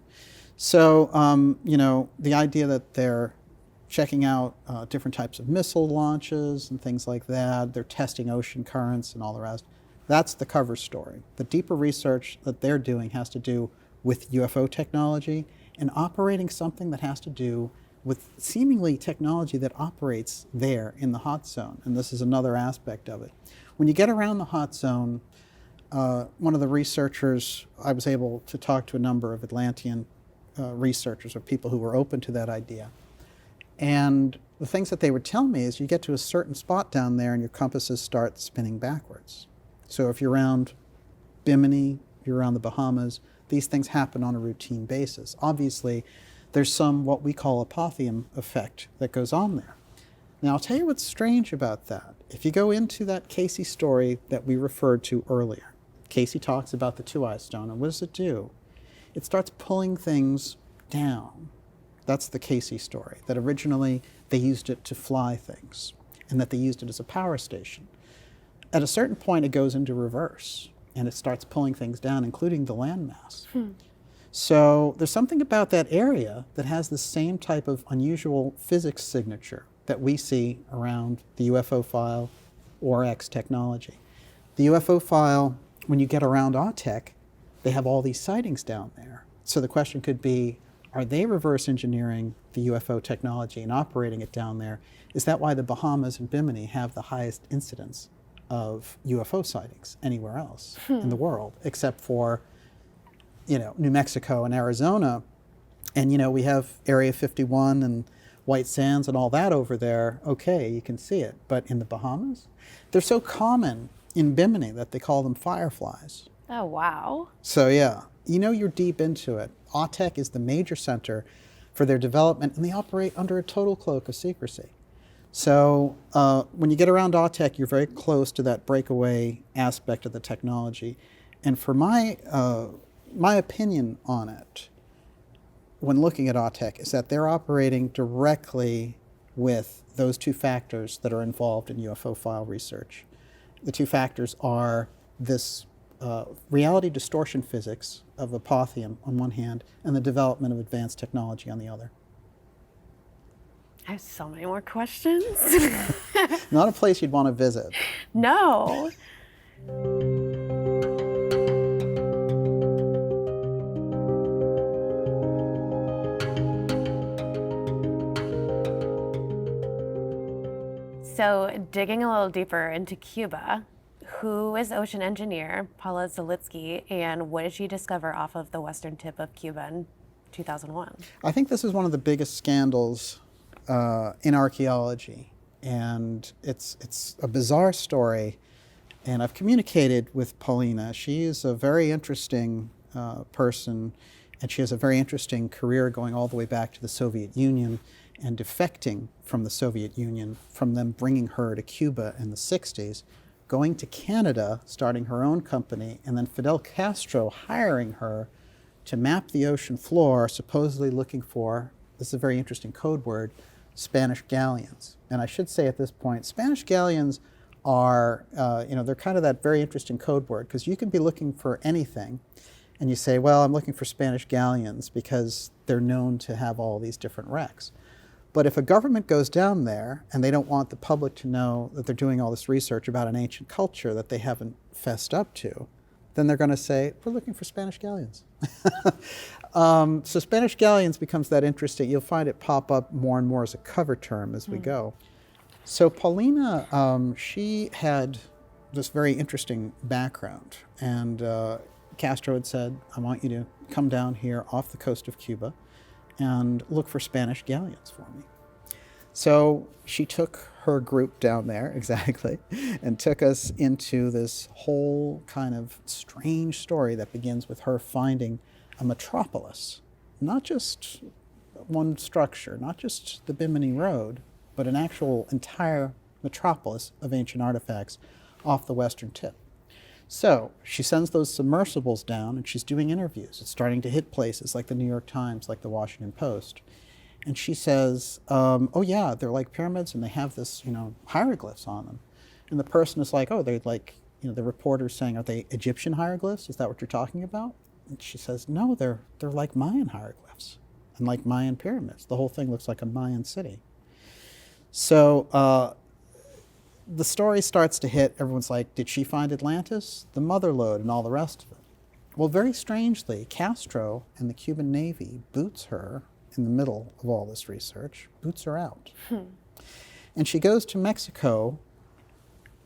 So, the idea that they're checking out different types of missile launches and things like that, they're testing ocean currents and all the rest, that's the cover story. The deeper research that they're doing has to do with UFO technology and operating something that has to do with seemingly technology that operates there in the hot zone. And this is another aspect of it. When you get around the hot zone, one of the researchers, I was able to talk to a number of Atlantean researchers or people who were open to that idea. And the things that they would tell me is you get to a certain spot down there and your compasses start spinning backwards. So if you're around Bimini, you're around the Bahamas, these things happen on a routine basis. Obviously, there's some what we call apotheum effect that goes on there. Now, I'll tell you what's strange about that. If you go into that Casey story that we referred to earlier, Casey talks about the Twoey Stone, and what does it do? It starts pulling things down. That's the Casey story, that originally they used it to fly things, and that they used it as a power station. At a certain point, it goes into reverse, and it starts pulling things down, including the landmass. So there's something about that area that has the same type of unusual physics signature that we see around the UFO file or X technology. The UFO file, when you get around ATEC, they have all these sightings down there. So the question could be, are they reverse engineering the UFO technology and operating it down there? Is that why the Bahamas and Bimini have the highest incidence of UFO sightings anywhere else in the world, except for, New Mexico and Arizona? And, we have Area 51 and White Sands and all that over there. Okay, you can see it. But in the Bahamas, they're so common in Bimini that they call them fireflies. Oh, wow. So, yeah, you're deep into it. ATEC is the major center for their development, and they operate under a total cloak of secrecy. So when you get around ATEC, you're very close to that breakaway aspect of the technology. And for my opinion on it, when looking at ATEC, is that they're operating directly with those two factors that are involved in UFO file research. The two factors are this reality distortion physics of apotheum on one hand, and the development of advanced technology on the other. I have so many more questions. Not a place you'd want to visit. No. So digging a little deeper into Cuba, who is ocean engineer Paula Zalitsky, and what did she discover off of the western tip of Cuba in 2001? I think this is one of the biggest scandals in archaeology, and it's a bizarre story. And I've communicated with Paulina. She is a very interesting person, and she has a very interesting career going all the way back to the Soviet Union and defecting from the Soviet Union, from them bringing her to Cuba in the 60s, going to Canada, starting her own company, and then Fidel Castro hiring her to map the ocean floor, supposedly looking for, this is a very interesting code word, Spanish galleons. And I should say at this point, Spanish galleons are, they're kind of that very interesting code word, because you can be looking for anything, and you say, well, I'm looking for Spanish galleons because they're known to have all these different wrecks. But if a government goes down there and they don't want the public to know that they're doing all this research about an ancient culture that they haven't fessed up to, then they're going to say, we're looking for Spanish galleons. So Spanish galleons becomes that interesting. You'll find it pop up more and more as a cover term as we go. So Paulina, she had this very interesting background. And Castro had said, I want you to come down here off the coast of Cuba and look for Spanish galleons for me. So she took her group down there, exactly, and took us into this whole kind of strange story that begins with her finding a metropolis, not just one structure, not just the Bimini Road, but an actual entire metropolis of ancient artifacts off the western tip. So she sends those submersibles down and she's doing interviews. It's starting to hit places like the New York Times, like the Washington Post. And she says, oh yeah, they're like pyramids and they have this, hieroglyphs on them. And the person is like, oh, they're like, the reporter's saying, are they Egyptian hieroglyphs? Is that what you're talking about? And she says, no, they're like Mayan hieroglyphs and like Mayan pyramids. The whole thing looks like a Mayan city. So the story starts to hit. Everyone's like, did she find Atlantis? The mother lode and all the rest of it. Well, very strangely, Castro and the Cuban Navy boots her in the middle of all this research, boots her out. And she goes to Mexico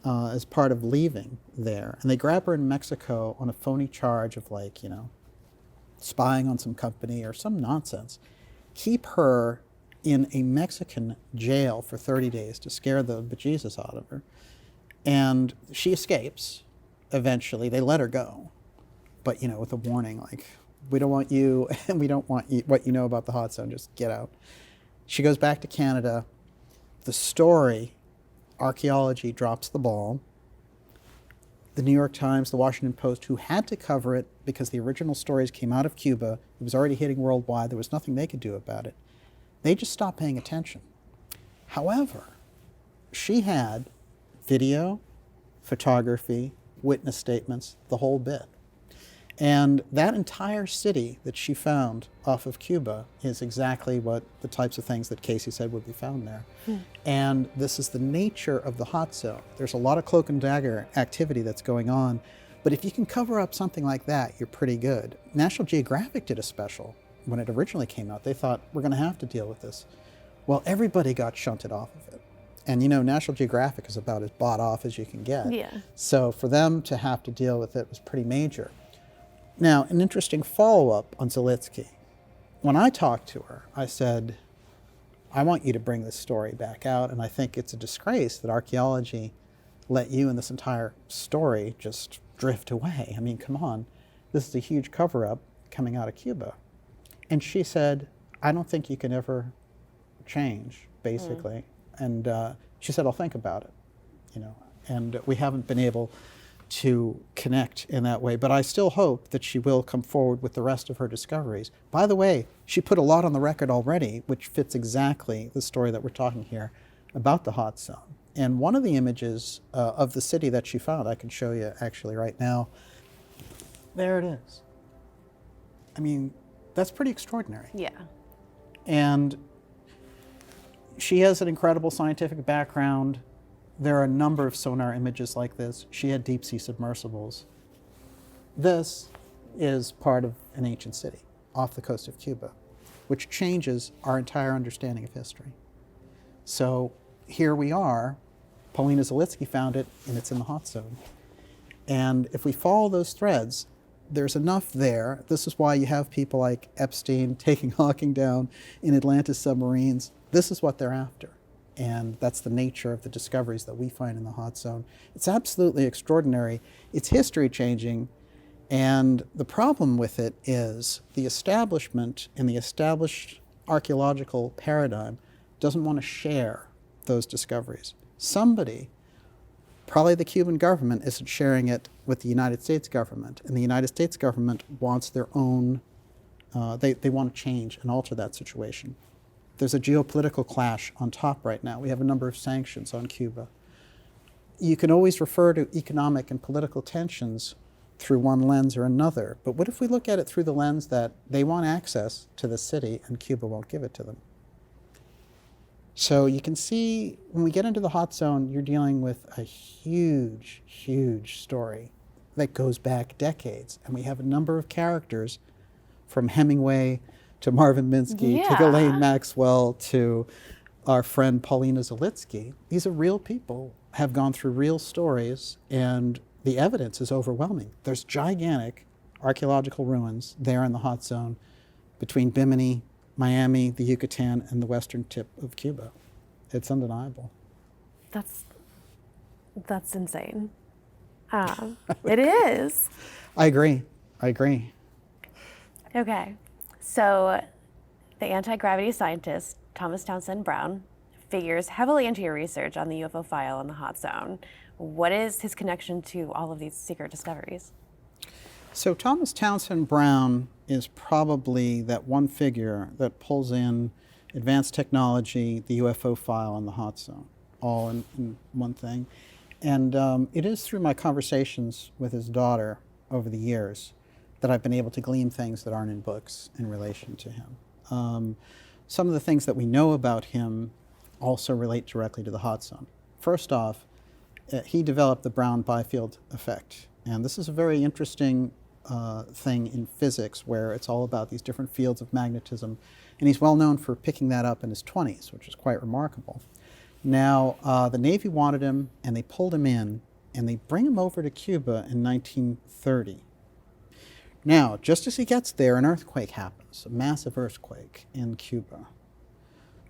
as part of leaving there. And they grab her in Mexico on a phony charge of spying on some company or some nonsense. Keep her in a Mexican jail for 30 days to scare the bejesus out of her. And she escapes eventually. They let her go, but with a warning like, we don't want you and we don't want you, what you know about the hot zone, just get out. She goes back to Canada. The story, archaeology drops the ball. The New York Times, the Washington Post, who had to cover it because the original stories came out of Cuba, it was already hitting worldwide, there was nothing they could do about it. They just stopped paying attention. However, she had video, photography, witness statements, the whole bit. And that entire city that she found off of Cuba is exactly what the types of things that Casey said would be found there. And this is the nature of the hot zone. There's a lot of cloak and dagger activity that's going on, but if you can cover up something like that, you're pretty good. National Geographic did a special. When it originally came out, they thought, we're going to have to deal with this. Well, everybody got shunted off of it. And National Geographic is about as bought off as you can get. Yeah. So for them to have to deal with it was pretty major. Now, an interesting follow-up on Zalitsky. When I talked to her, I said, I want you to bring this story back out, and I think it's a disgrace that archaeology let you and this entire story just drift away. I mean, come on. This is a huge cover-up coming out of Cuba. And she said, I don't think you can ever change, basically. And she said, I'll think about it, And we haven't been able to connect in that way. But I still hope that she will come forward with the rest of her discoveries. By the way, she put a lot on the record already, which fits exactly the story that we're talking here about the hot zone. And one of the images of the city that she found, I can show you actually right now. There it is. I mean, that's pretty extraordinary. Yeah. And she has an incredible scientific background. There are a number of sonar images like this. She had deep sea submersibles. This is part of an ancient city off the coast of Cuba, which changes our entire understanding of history. So here we are Paulina Zalitsky found it, and it's in the hot zone. And if we follow those threads, there's enough there. This is why you have people like Epstein taking Hawking down in Atlantis submarines. This is what they're after. And that's the nature of the discoveries that we find in the hot zone. It's absolutely extraordinary. It's history changing. And the problem with it is the establishment and the established archaeological paradigm doesn't want to share those discoveries. Somebody, probably the Cuban government, isn't sharing it with the United States government. And the United States government wants their own, they want to change and alter that situation. There's a geopolitical clash on top right now. We have a number of sanctions on Cuba. You can always refer to economic and political tensions through one lens or another, but what if we look at it through the lens that they want access to the city and Cuba won't give it to them? So you can see when we get into the hot zone, you're dealing with a huge, huge story that goes back decades. And we have a number of characters from Hemingway to Marvin Minsky to Ghislaine Maxwell to our friend Paulina Zalitsky. These are real people, have gone through real stories, and the evidence is overwhelming. There's gigantic archaeological ruins there in the hot zone between Bimini, Miami, the Yucatan, and the western tip of Cuba. It's undeniable. That's insane. It is. I agree. Okay. So the anti-gravity scientist, Thomas Townsend Brown, figures heavily into your research on the UFO file in the hot zone. What is his connection to all of these secret discoveries? So Thomas Townsend Brown is probably that one figure that pulls in advanced technology, the UFO file, and the hot zone, all in one thing. And it is through my conversations with his daughter over the years that I've been able to glean things that aren't in books in relation to him. Some of the things that we know about him also relate directly to the hot zone. First off, he developed the Brown-Byfield effect. And this is a very interesting thing in physics where it's all about these different fields of magnetism. And he's well known for picking that up in his 20s, which is quite remarkable. Now, the Navy wanted him, and they pulled him in, and they bring him over to Cuba in 1930. Now, just as he gets there, an earthquake happens, a massive earthquake in Cuba.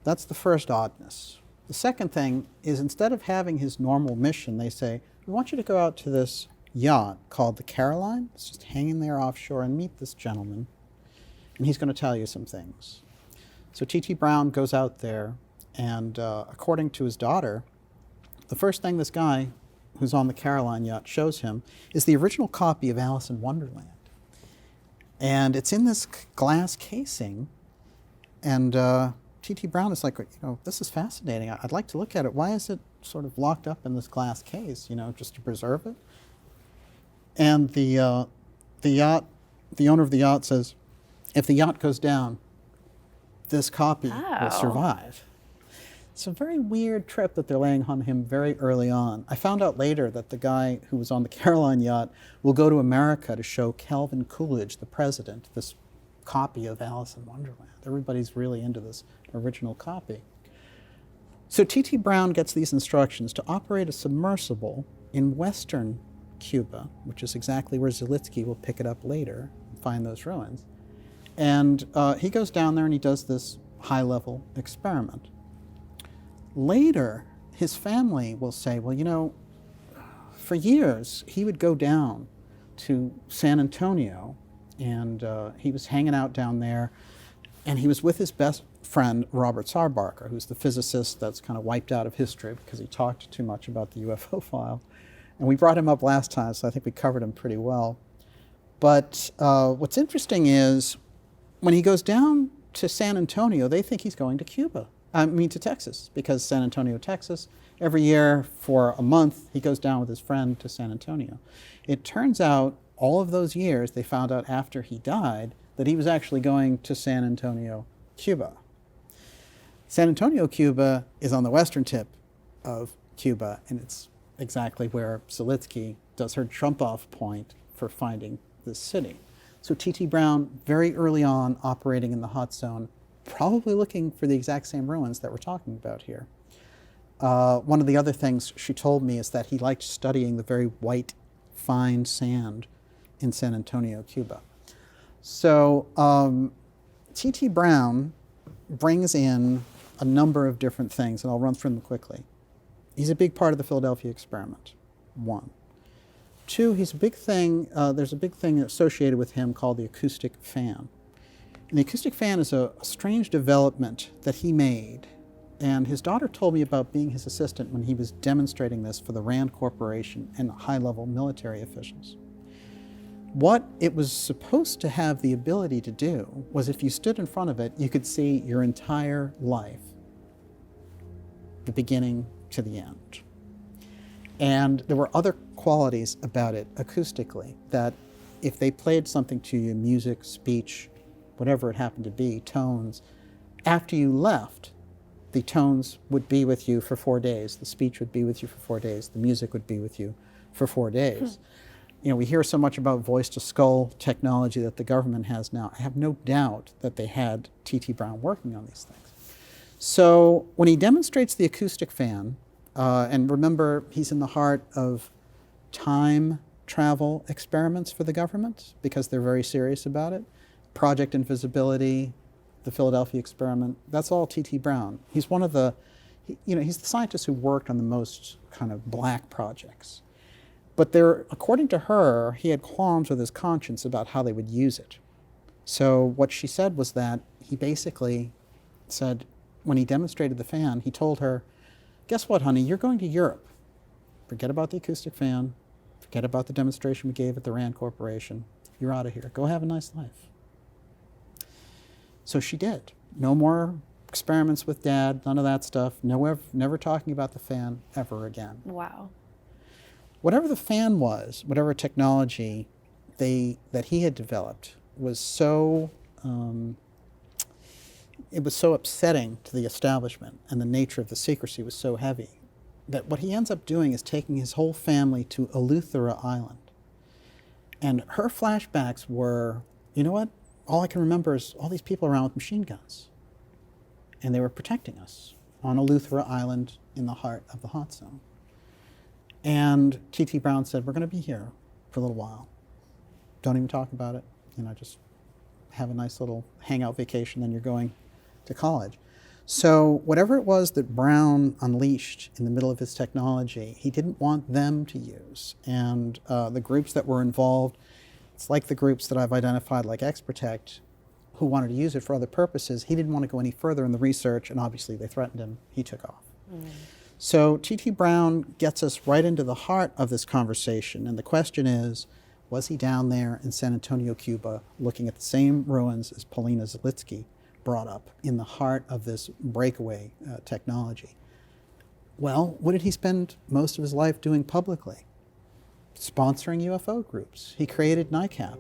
That's the first oddness. The second thing is, instead of having his normal mission, they say, we want you to go out to this yacht called the Caroline. It's just hanging there offshore, and meet this gentleman, and he's going to tell you some things. So T.T. Brown goes out there, and according to his daughter, the first thing this guy who's on the Caroline yacht shows him is the original copy of Alice in Wonderland. And it's in this glass casing, and T.T. Brown is like, this is fascinating. I'd like to look at it. Why is it sort of locked up in this glass case, just to preserve it? And the owner of the yacht says, if the yacht goes down, this copy will survive. It's a very weird trip that they're laying on him very early on. I found out later that the guy who was on the Caroline yacht will go to America to show Calvin Coolidge, the president, this copy of Alice in Wonderland. Everybody's really into this original copy. So T.T. Brown gets these instructions to operate a submersible in western Cuba, which is exactly where Zalitsky will pick it up later and find those ruins. And he goes down there and he does this high-level experiment. Later, his family will say, well, for years, he would go down to San Antonio, and he was hanging out down there, and he was with his best friend, Robert Sarbarker, who's the physicist that's kind of wiped out of history because he talked too much about the UFO file. And we brought him up last time, so I think we covered him pretty well. But what's interesting is, when he goes down to San Antonio, they think he's going to to Texas, because San Antonio, Texas, every year for a month, he goes down with his friend to San Antonio. It turns out, all of those years, they found out after he died that he was actually going to San Antonio, Cuba. San Antonio, Cuba is on the western tip of Cuba, and it's exactly where Zalitsky does her jump-off point for finding this city. So T.T. Brown, very early on, operating in the hot zone, probably looking for the exact same ruins that we're talking about here. One of the other things she told me is that he liked studying the very white, fine sand in San Antonio, Cuba. So T.T. Brown brings in a number of different things, and I'll run through them quickly. He's a big part of the Philadelphia experiment, one. Two, there's a big thing associated with him called the acoustic fan. And the acoustic fan is a strange development that he made. And his daughter told me about being his assistant when he was demonstrating this for the Rand Corporation and high-level military officials. What it was supposed to have the ability to do was if you stood in front of it, you could see your entire life, the beginning to the end. And there were other qualities about it acoustically that if they played something to you, music, speech, whatever it happened to be, tones, after you left, the tones would be with you for 4 days, the speech would be with you for 4 days, the music would be with you for 4 days. You know, we hear so much about voice-to-skull technology that the government has now. I have no doubt that they had T.T. Brown working on these things. So when he demonstrates the acoustic fan, and remember, he's in the heart of time travel experiments for the government because they're very serious about it. Project Invisibility, the Philadelphia experiment, that's all T.T. Brown. He's one of the, he's the scientist who worked on the most kind of black projects. But according to her, he had qualms with his conscience about how they would use it. So what she said was that he basically said, when he demonstrated the fan, he told her, guess what, honey, you're going to Europe. Forget about the acoustic fan. Forget about the demonstration we gave at the Rand Corporation. You're out of here. Go have a nice life. So she did. No more experiments with Dad, none of that stuff. Never talking about the fan ever again. Wow. Whatever the fan was, whatever technology that he had developed was so, it was so upsetting to the establishment, and the nature of the secrecy was so heavy, that what he ends up doing is taking his whole family to Eleuthera Island. And her flashbacks were, you know what? All I can remember is all these people around with machine guns. And they were protecting us on Eleuthera Island in the heart of the hot zone. And T.T. Brown said, we're going to be here for a little while. Don't even talk about it. Just have a nice little hangout vacation, then you're going to college. So whatever it was that Brown unleashed in the middle of his technology, he didn't want them to use. And the groups that were involved, it's like the groups that I've identified, like X-Protect, who wanted to use it for other purposes. He didn't want to go any further in the research, and obviously they threatened him. He took off. So T.T. Brown gets us right into the heart of this conversation, and the question is, was he down there in San Antonio, Cuba, looking at the same ruins as Paulina Zalitsky brought up in the heart of this breakaway technology? Well, what did he spend most of his life doing publicly? Sponsoring UFO groups. He created NICAP.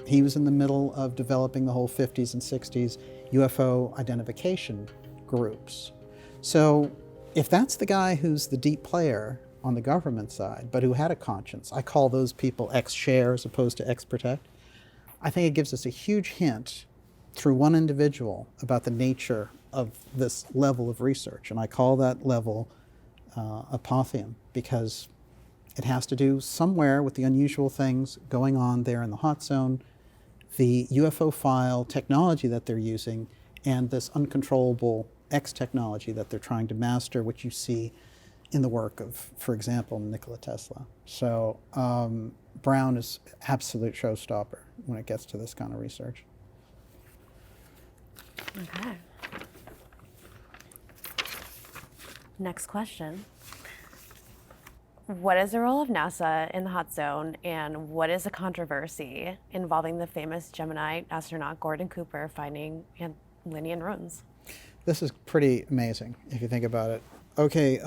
He was in the middle of developing the whole 50s and 60s UFO identification groups. So if that's the guy who's the deep player on the government side, but who had a conscience, I call those people X-Share as opposed to X-Protect, I think it gives us a huge hint through one individual about the nature of this level of research. And I call that level apotheum, because it has to do somewhere with the unusual things going on there in the hot zone, the UFO file technology that they're using, and this uncontrollable X technology that they're trying to master, which you see in the work of, for example, Nikola Tesla. So Brown is absolute showstopper when it gets to this kind of research. Okay. Next question. What is the role of NASA in the hot zone, and what is the controversy involving the famous Gemini astronaut Gordon Cooper finding Atlantean ruins? This is pretty amazing if you think about it. Okay,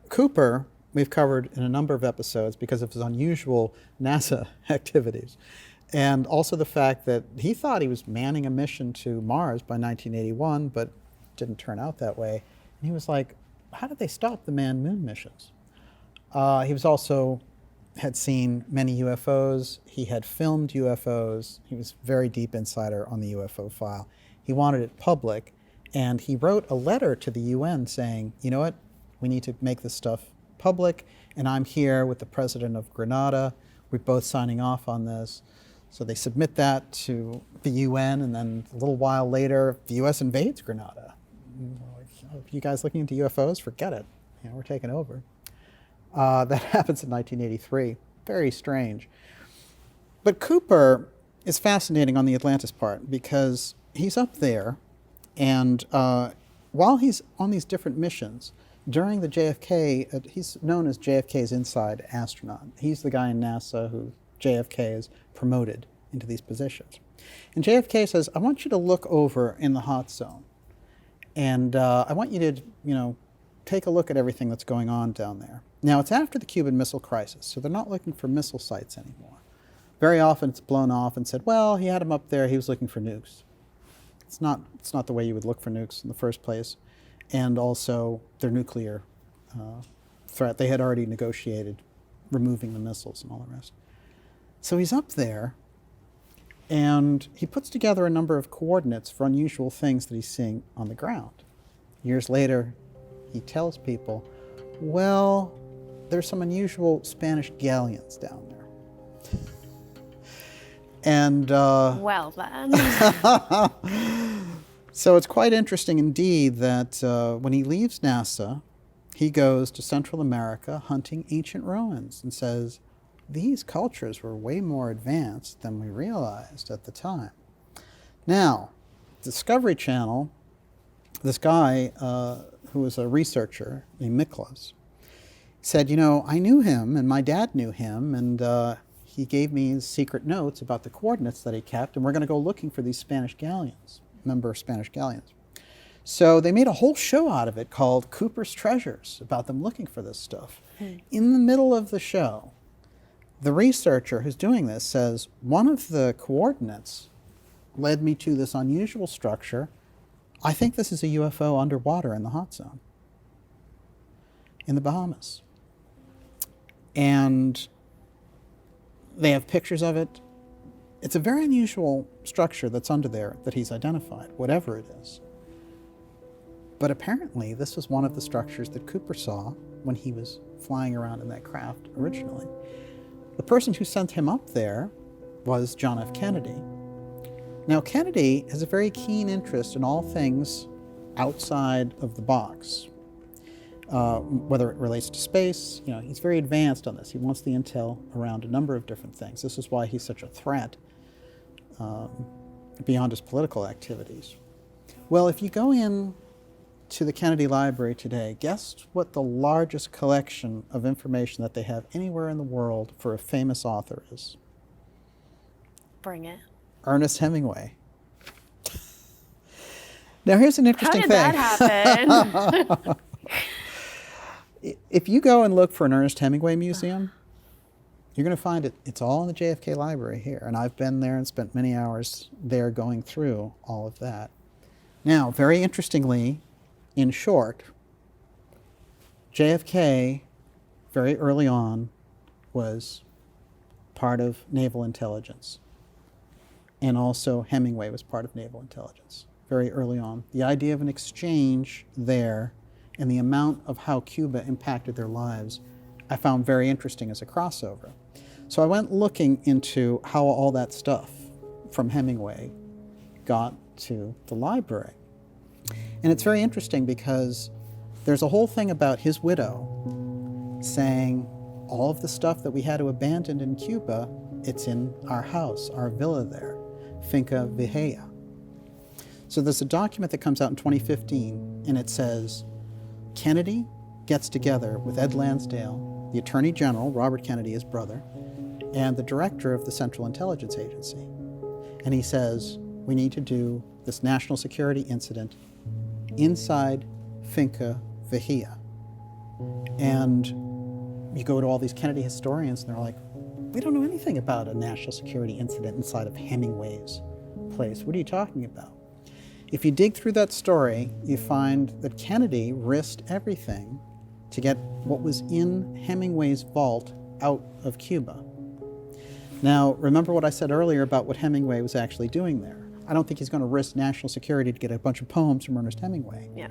Cooper we've covered in a number of episodes because of his unusual NASA activities. And also the fact that he thought he was manning a mission to Mars by 1981, but it didn't turn out that way. And he was like, how did they stop the manned moon missions? He was also had seen many UFOs. He had filmed UFOs. He was a very deep insider on the UFO file. He wanted it public, and he wrote a letter to the UN saying, you know what, We need to make this stuff public, and I'm here with the president of Grenada. We're both signing off on this. So they submit that to the UN, and then a little while later, the US invades Grenada. You guys looking into UFOs? Forget it. We're taking over. That happens in 1983. Very strange. But Cooper is fascinating on the Atlantis part because he's up there, and while he's on these different missions, during the JFK, he's known as JFK's inside astronaut. He's the guy in NASA who JFK is promoted into these positions. And JFK says, I want you to look over in the hot zone. And I want you to, take a look at everything that's going on down there. Now, it's after the Cuban Missile Crisis, so they're not looking for missile sites anymore. Very often it's blown off and said, well, he had them up there, he was looking for nukes. It's not the way you would look for nukes in the first place. And also their nuclear threat. They had already negotiated removing the missiles and all the rest. So he's up there, and he puts together a number of coordinates for unusual things that he's seeing on the ground. Years later, he tells people, well, there's some unusual Spanish galleons down there. And well then. So it's quite interesting indeed that when he leaves NASA, he goes to Central America hunting ancient ruins and says, these cultures were way more advanced than we realized at the time. Now, Discovery Channel, this guy who was a researcher named Miklos, said, I knew him and my dad knew him, and he gave me his secret notes about the coordinates that he kept, and we're going to go looking for these Spanish galleons. Remember Spanish galleons. So they made a whole show out of it called Cooper's Treasures, about them looking for this stuff. In the middle of the show, the researcher who's doing this says, one of the coordinates led me to this unusual structure. I think this is a UFO underwater in the hot zone in the Bahamas. And they have pictures of it. It's a very unusual structure that's under there that he's identified, whatever it is. But apparently, this was one of the structures that Cooper saw when he was flying around in that craft originally. The person who sent him up there was John F. Kennedy. Now, Kennedy has a very keen interest in all things outside of the box, whether it relates to space. He's very advanced on this. He wants the intel around a number of different things. This is why he's such a threat beyond his political activities. Well, if you go in to the Kennedy Library today, guess what the largest collection of information that they have anywhere in the world for a famous author is? Bring it. Ernest Hemingway. Now, here's an interesting thing. How did that happen? If you go and look for an Ernest Hemingway museum, you're going to find it. It's all in the JFK Library here. And I've been there and spent many hours there going through all of that. Now, very interestingly, in short, JFK, very early on, was part of naval intelligence. And also Hemingway was part of naval intelligence, very early on. The idea of an exchange there and the amount of how Cuba impacted their lives, I found very interesting as a crossover. So I went looking into how all that stuff from Hemingway got to the library. And it's very interesting because there's a whole thing about his widow saying all of the stuff that we had to abandon in Cuba, it's in our house, our villa there, Finca Vieja. So there's a document that comes out in 2015, and it says, Kennedy gets together with Ed Lansdale, the Attorney General, Robert Kennedy, his brother, and the director of the Central Intelligence Agency. And he says, we need to do this national security incident inside Finca Vieja. And you go to all these Kennedy historians, and they're like, we don't know anything about a national security incident inside of Hemingway's place. What are you talking about? If you dig through that story, you find that Kennedy risked everything to get what was in Hemingway's vault out of Cuba. Now, remember what I said earlier about what Hemingway was actually doing there. I don't think he's going to risk national security to get a bunch of poems from Ernest Hemingway. Yeah.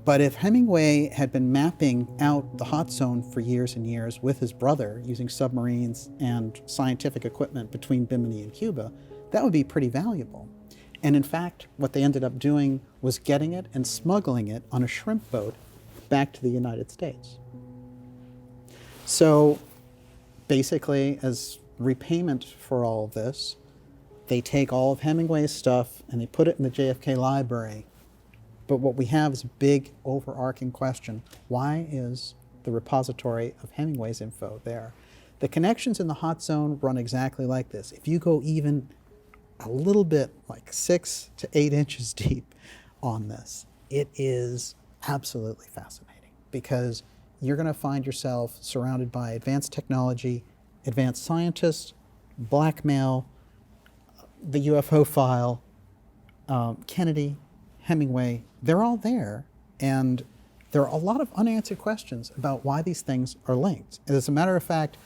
But if Hemingway had been mapping out the hot zone for years and years with his brother using submarines and scientific equipment between Bimini and Cuba, that would be pretty valuable. And in fact, what they ended up doing was getting it and smuggling it on a shrimp boat back to the United States. So basically, as repayment for all of this, they take all of Hemingway's stuff and they put it in the JFK library. But what we have is a big overarching question. Why is the repository of Hemingway's info there? The connections in the hot zone run exactly like this. If you go even a little bit, like 6 to 8 inches deep on this, it is absolutely fascinating because you're going to find yourself surrounded by advanced technology, advanced scientists, blackmail, the UFO file, Kennedy, Hemingway, they're all there. And there are a lot of unanswered questions about why these things are linked. And as a matter of fact,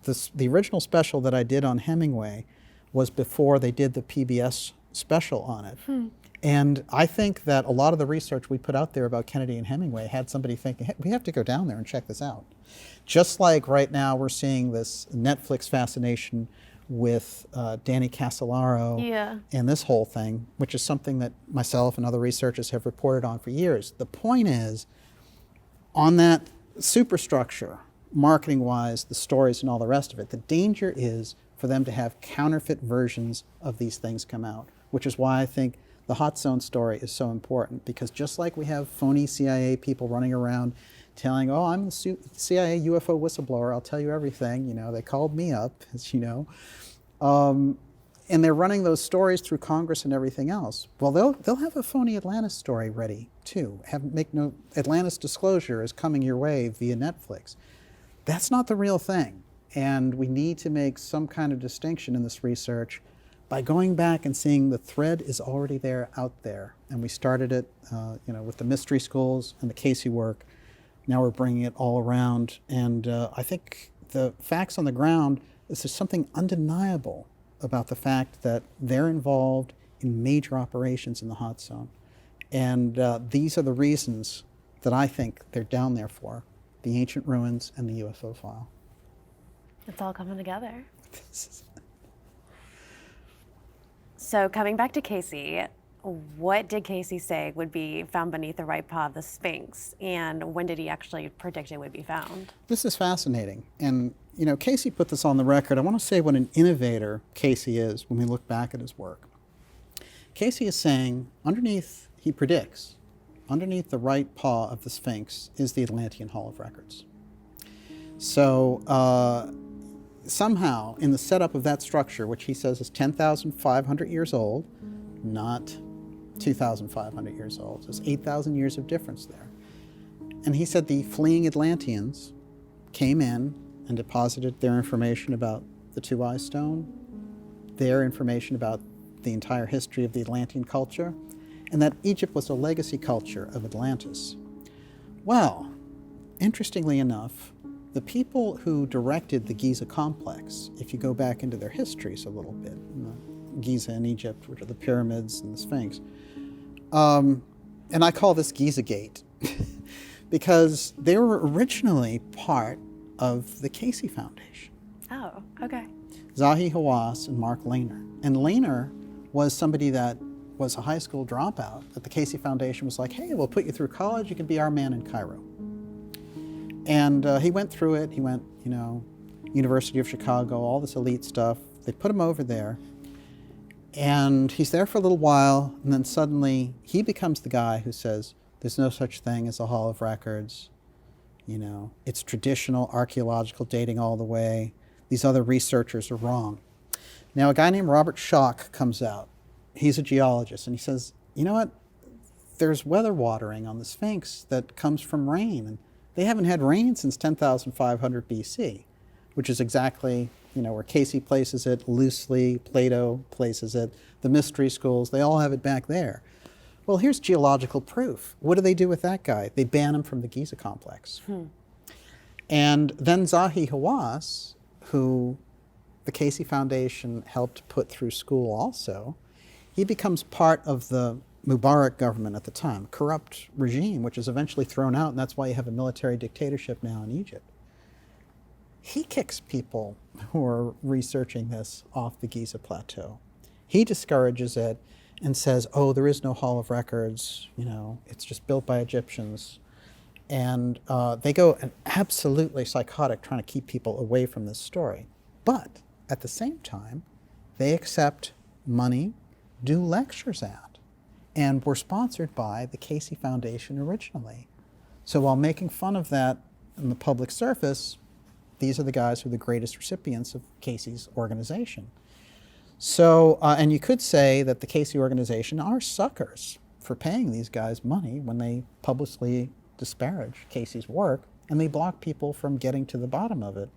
the original special that I did on Hemingway was before they did the PBS special on it. And I think that a lot of the research we put out there about Kennedy and Hemingway had somebody thinking, hey, we have to go down there and check this out. Just like right now we're seeing this Netflix fascination with Danny Casolaro and this whole thing, which is something that myself and other researchers have reported on for years. The point is, on that superstructure, marketing-wise, the stories and all the rest of it, the danger is for them to have counterfeit versions of these things come out, which is why I think the hot zone story is so important, because just like we have phony CIA people running around telling, oh, I'm the CIA UFO whistleblower, I'll tell you everything, you know, they called me up, as you know, and they're running those stories through Congress and everything else. Well, they'll have a phony Atlantis story ready too. Make no Atlantis disclosure is coming your way via Netflix. That's not the real thing, and we need to make some kind of distinction in this research by going back and seeing the thread is already there out there. And we started it, with the mystery schools and the Casey work. Now we're bringing it all around, and I think the facts on the ground is there's something undeniable about the fact that they're involved in major operations in the hot zone. And these are the reasons that I think they're down there for: the ancient ruins and the UFO file. It's all coming together. So coming back to Casey, what did Casey say would be found beneath the right paw of the Sphinx, and when did he actually predict it would be found? This is fascinating, and Casey put this on the record. I want to say what an innovator Casey is when we look back at his work. Casey is saying he predicts, underneath the right paw of the Sphinx is the Atlantean Hall of Records. So somehow in the setup of that structure, which he says is 10,500 years old, not 2,500 years old. There's 8,000 years of difference there. And he said the fleeing Atlanteans came in and deposited their information about the Twoey Stone, their information about the entire history of the Atlantean culture, and that Egypt was a legacy culture of Atlantis. Well, interestingly enough, the people who directed the Giza complex, if you go back into their histories a little bit, Giza in Egypt, which are the pyramids and the Sphinx. And I call this Giza Gate because they were originally part of the Casey Foundation. Oh, okay. Zahi Hawass and Mark Lehner. And Lehner was somebody that was a high school dropout that the Casey Foundation was like, hey, we'll put you through college, you can be our man in Cairo. And he went through it, he went, University of Chicago, all this elite stuff. They put him over there. And he's there for a little while, and then suddenly he becomes the guy who says, there's no such thing as a Hall of Records. It's traditional archaeological dating all the way. These other researchers are wrong. Now, a guy named Robert Schoch comes out. He's a geologist, and he says, you know what? There's weather watering on the Sphinx that comes from rain, and they haven't had rain since 10,500 BC, which is exactly where Casey places it loosely, Plato places it, the mystery schools, they all have it back there. Well, here's geological proof. What do they do with that guy? They ban him from the Giza complex. And then Zahi Hawass, who the Casey Foundation helped put through school also, he becomes part of the Mubarak government at the time, corrupt regime, which is eventually thrown out, and that's why you have a military dictatorship now in Egypt. He kicks people who are researching this off the Giza Plateau. He discourages it and says, oh, there is no Hall of Records, it's just built by Egyptians. And they go absolutely psychotic trying to keep people away from this story. But at the same time, they accept money, do lectures at, and were sponsored by the Casey Foundation originally. So while making fun of that in the public surface, these are the guys who are the greatest recipients of Casey's organization. So, and you could say that the Casey organization are suckers for paying these guys money when they publicly disparage Casey's work, and they block people from getting to the bottom of it.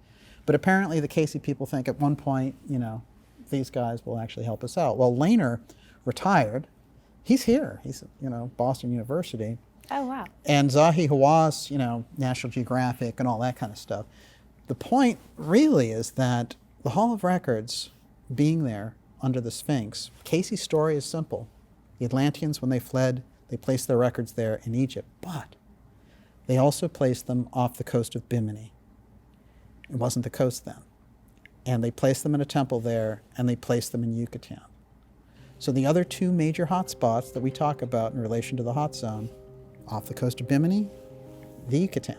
But apparently the Casey people think at one point, these guys will actually help us out. Well, Lehner retired. He's here. He's at, Boston University. Oh, wow. And Zahi Hawass, National Geographic and all that kind of stuff. The point really is that the Hall of Records being there under the Sphinx, Casey's story is simple. The Atlanteans, when they fled, they placed their records there in Egypt, but they also placed them off the coast of Bimini. It wasn't the coast then. And they placed them in a temple there, and they placed them in Yucatan. So the other two major hotspots that we talk about in relation to the hot zone, off the coast of Bimini, the Yucatan.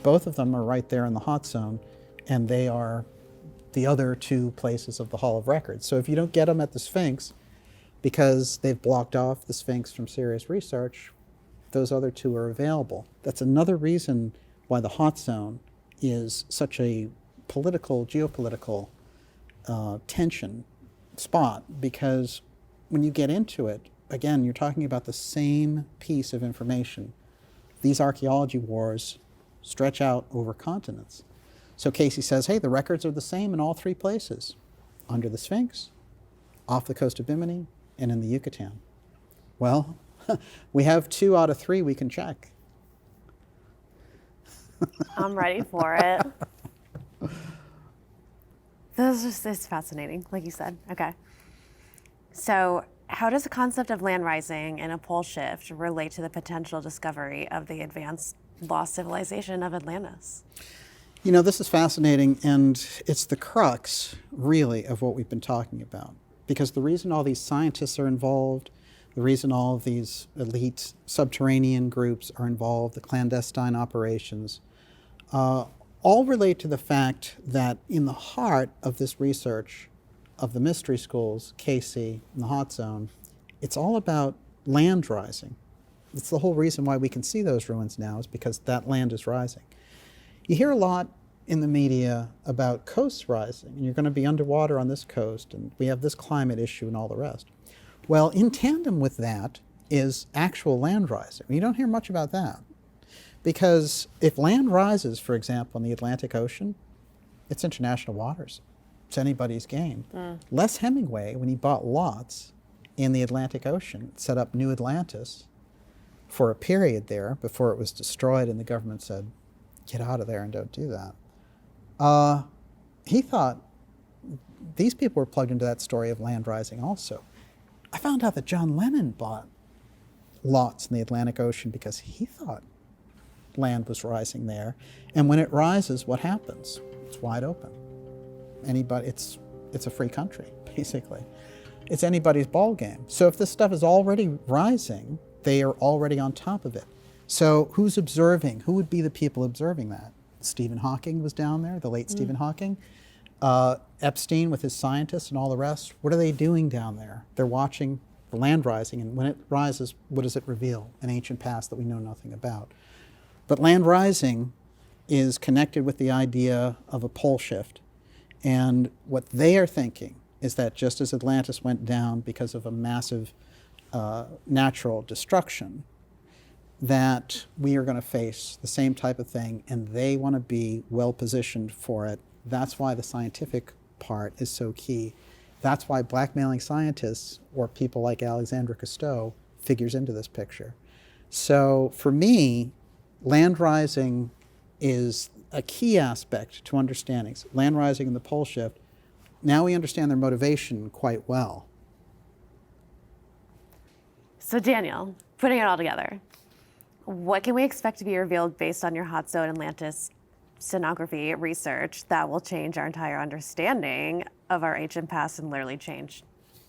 Both of them are right there in the hot zone, and they are the other two places of the Hall of Records. So if you don't get them at the Sphinx, because they've blocked off the Sphinx from serious research, those other two are available. That's another reason why the hot zone is such a geopolitical tension spot, because when you get into it, again, you're talking about the same piece of information. These archaeology wars stretch out over continents. So Casey says, hey, the records are the same in all three places, under the Sphinx, off the coast of Bimini, and in the Yucatan. Well, we have 2 out of 3 we can check. I'm ready for it. It's fascinating, like you said. Okay. So how does the concept of land rising and a pole shift relate to the potential discovery of the advanced lost civilization of Atlantis? This is fascinating, and it's the crux, really, of what we've been talking about. Because the reason all these scientists are involved, the reason all of these elite subterranean groups are involved, the clandestine operations, all relate to the fact that in the heart of this research of the mystery schools, Casey and the hot zone, it's all about land rising. It's the whole reason why we can see those ruins now, is because that land is rising. You hear a lot in the media about coasts rising, and you're going to be underwater on this coast, and we have this climate issue and all the rest. Well, in tandem with that is actual land rising. You don't hear much about that, because if land rises, for example, in the Atlantic Ocean, it's international waters. It's anybody's game. Les Hemingway, when he bought lots in the Atlantic Ocean, set up New Atlantis for a period there before it was destroyed and the government said, get out of there and don't do that. He thought these people were plugged into that story of land rising also. I found out that John Lennon bought lots in the Atlantic Ocean because he thought land was rising there. And when it rises, what happens? It's wide open. It's a free country, basically. It's anybody's ball game. So if this stuff is already rising, they are already on top of it. So who's observing? Who would be the people observing that? Stephen Hawking was down there, the late Stephen Hawking. Epstein with his scientists and all the rest. What are they doing down there? They're watching the land rising, and when it rises, what does it reveal? An ancient past that we know nothing about. But land rising is connected with the idea of a pole shift. And what they are thinking is that just as Atlantis went down because of a massive natural destruction, that we are going to face the same type of thing, and they want to be well positioned for it. That's why the scientific part is so key. That's why blackmailing scientists or people like Alexandre Cousteau figures into this picture. So for me, land rising is a key aspect to understanding. Land rising and the pole shift, now we understand their motivation quite well. So Daniel, putting it all together, what can we expect to be revealed based on your Hot Zone Atlantis stenography research that will change our entire understanding of our ancient past and literally change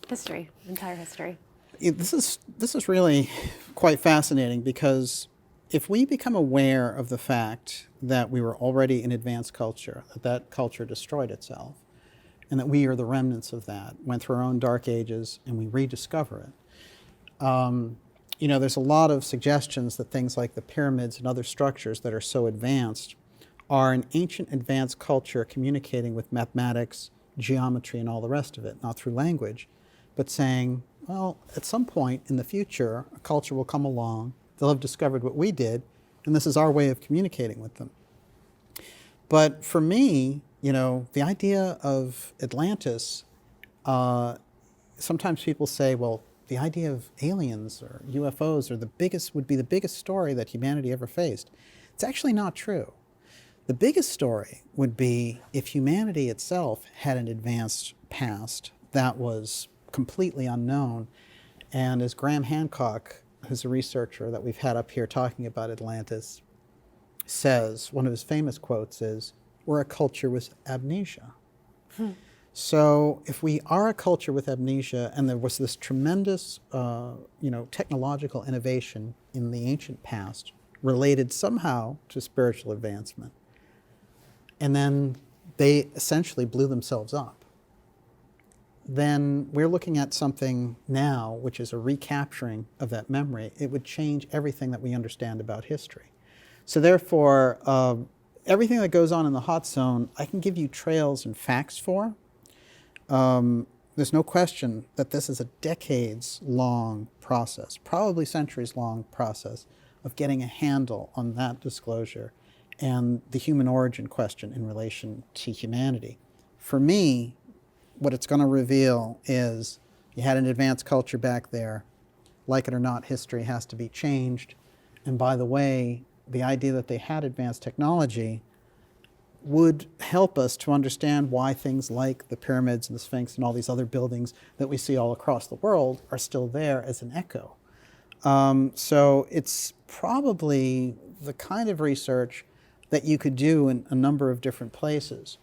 history, entire history? This is really quite fascinating, because if we become aware of the fact that we were already an advanced culture, that culture destroyed itself, and that we are the remnants of that, went through our own dark ages, and we rediscover it. There's a lot of suggestions that things like the pyramids and other structures that are so advanced are an ancient advanced culture communicating with mathematics, geometry, and all the rest of it, not through language, but saying, well, at some point in the future, a culture will come along, they'll have discovered what we did, and this is our way of communicating with them. But for me, the idea of Atlantis, sometimes people say, well, the idea of aliens or UFOs would be the biggest story that humanity ever faced. It's actually not true. The biggest story would be if humanity itself had an advanced past that was completely unknown. And as Graham Hancock, who's a researcher that we've had up here talking about Atlantis, says, one of his famous quotes is, "We're a culture with amnesia." So if we are a culture with amnesia, and there was this tremendous technological innovation in the ancient past related somehow to spiritual advancement, and then they essentially blew themselves up, then we're looking at something now which is a recapturing of that memory. It would change everything that we understand about history. So therefore, everything that goes on in the Hot Zone, I can give you trails and facts for. There's no question that this is a decades-long process, probably centuries-long process of getting a handle on that disclosure and the human origin question in relation to humanity. For me, what it's going to reveal is you had an advanced culture back there. Like it or not, history has to be changed. And by the way, the idea that they had advanced technology would help us to understand why things like the pyramids and the Sphinx and all these other buildings that we see all across the world are still there as an echo. So it's probably the kind of research that you could do in a number of different places.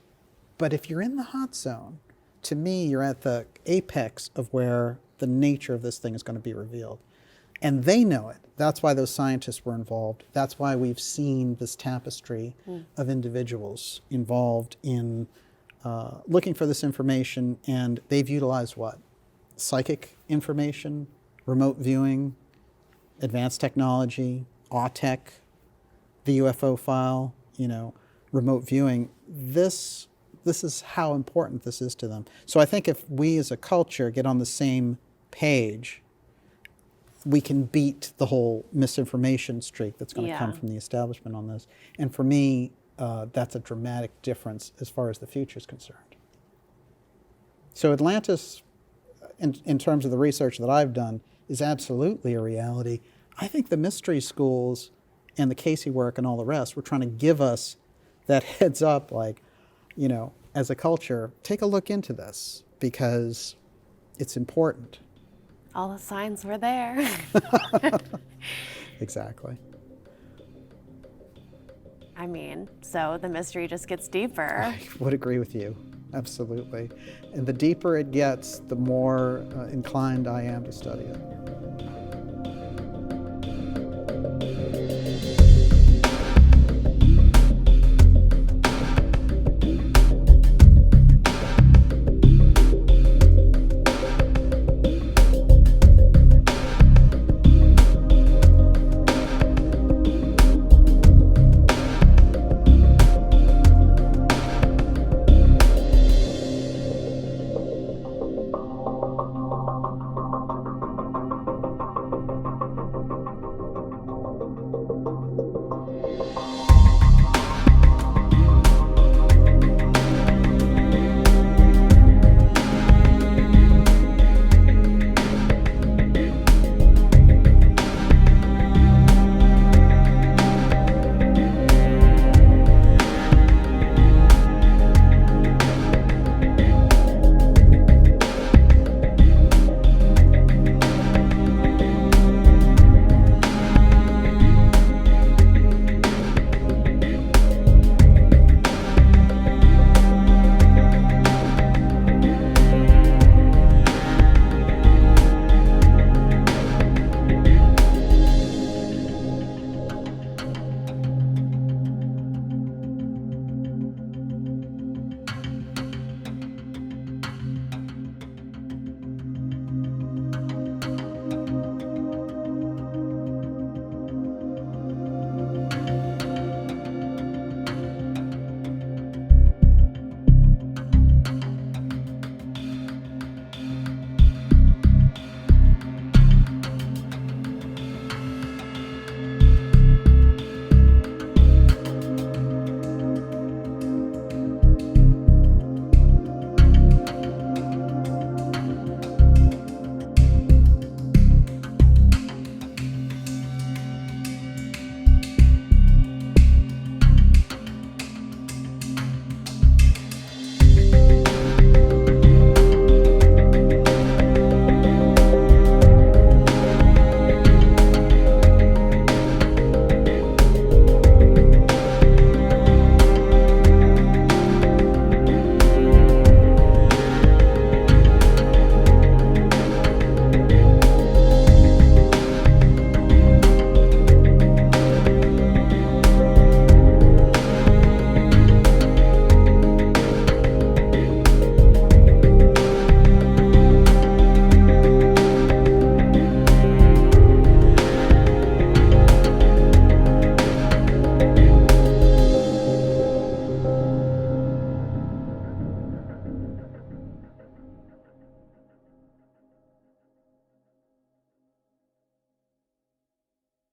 But if you're in the Hot Zone, to me, you're at the apex of where the nature of this thing is going to be revealed. And they know it. That's why those scientists were involved. That's why we've seen this tapestry of individuals involved in looking for this information. And they've utilized what? Psychic information, remote viewing, advanced technology, AUTech, the UFO file, remote viewing. This is how important this is to them. So I think if we as a culture get on the same page, we can beat the whole misinformation streak that's going to come from the establishment on this. And for me, that's a dramatic difference as far as the future is concerned. So Atlantis, in terms of the research that I've done, is absolutely a reality. I think the mystery schools and the Casey work and all the rest were trying to give us that heads up, like, as a culture, take a look into this because it's important. All the signs were there. Exactly. I mean, so the mystery just gets deeper. I would agree with you. Absolutely. And the deeper it gets, the more inclined I am to study it.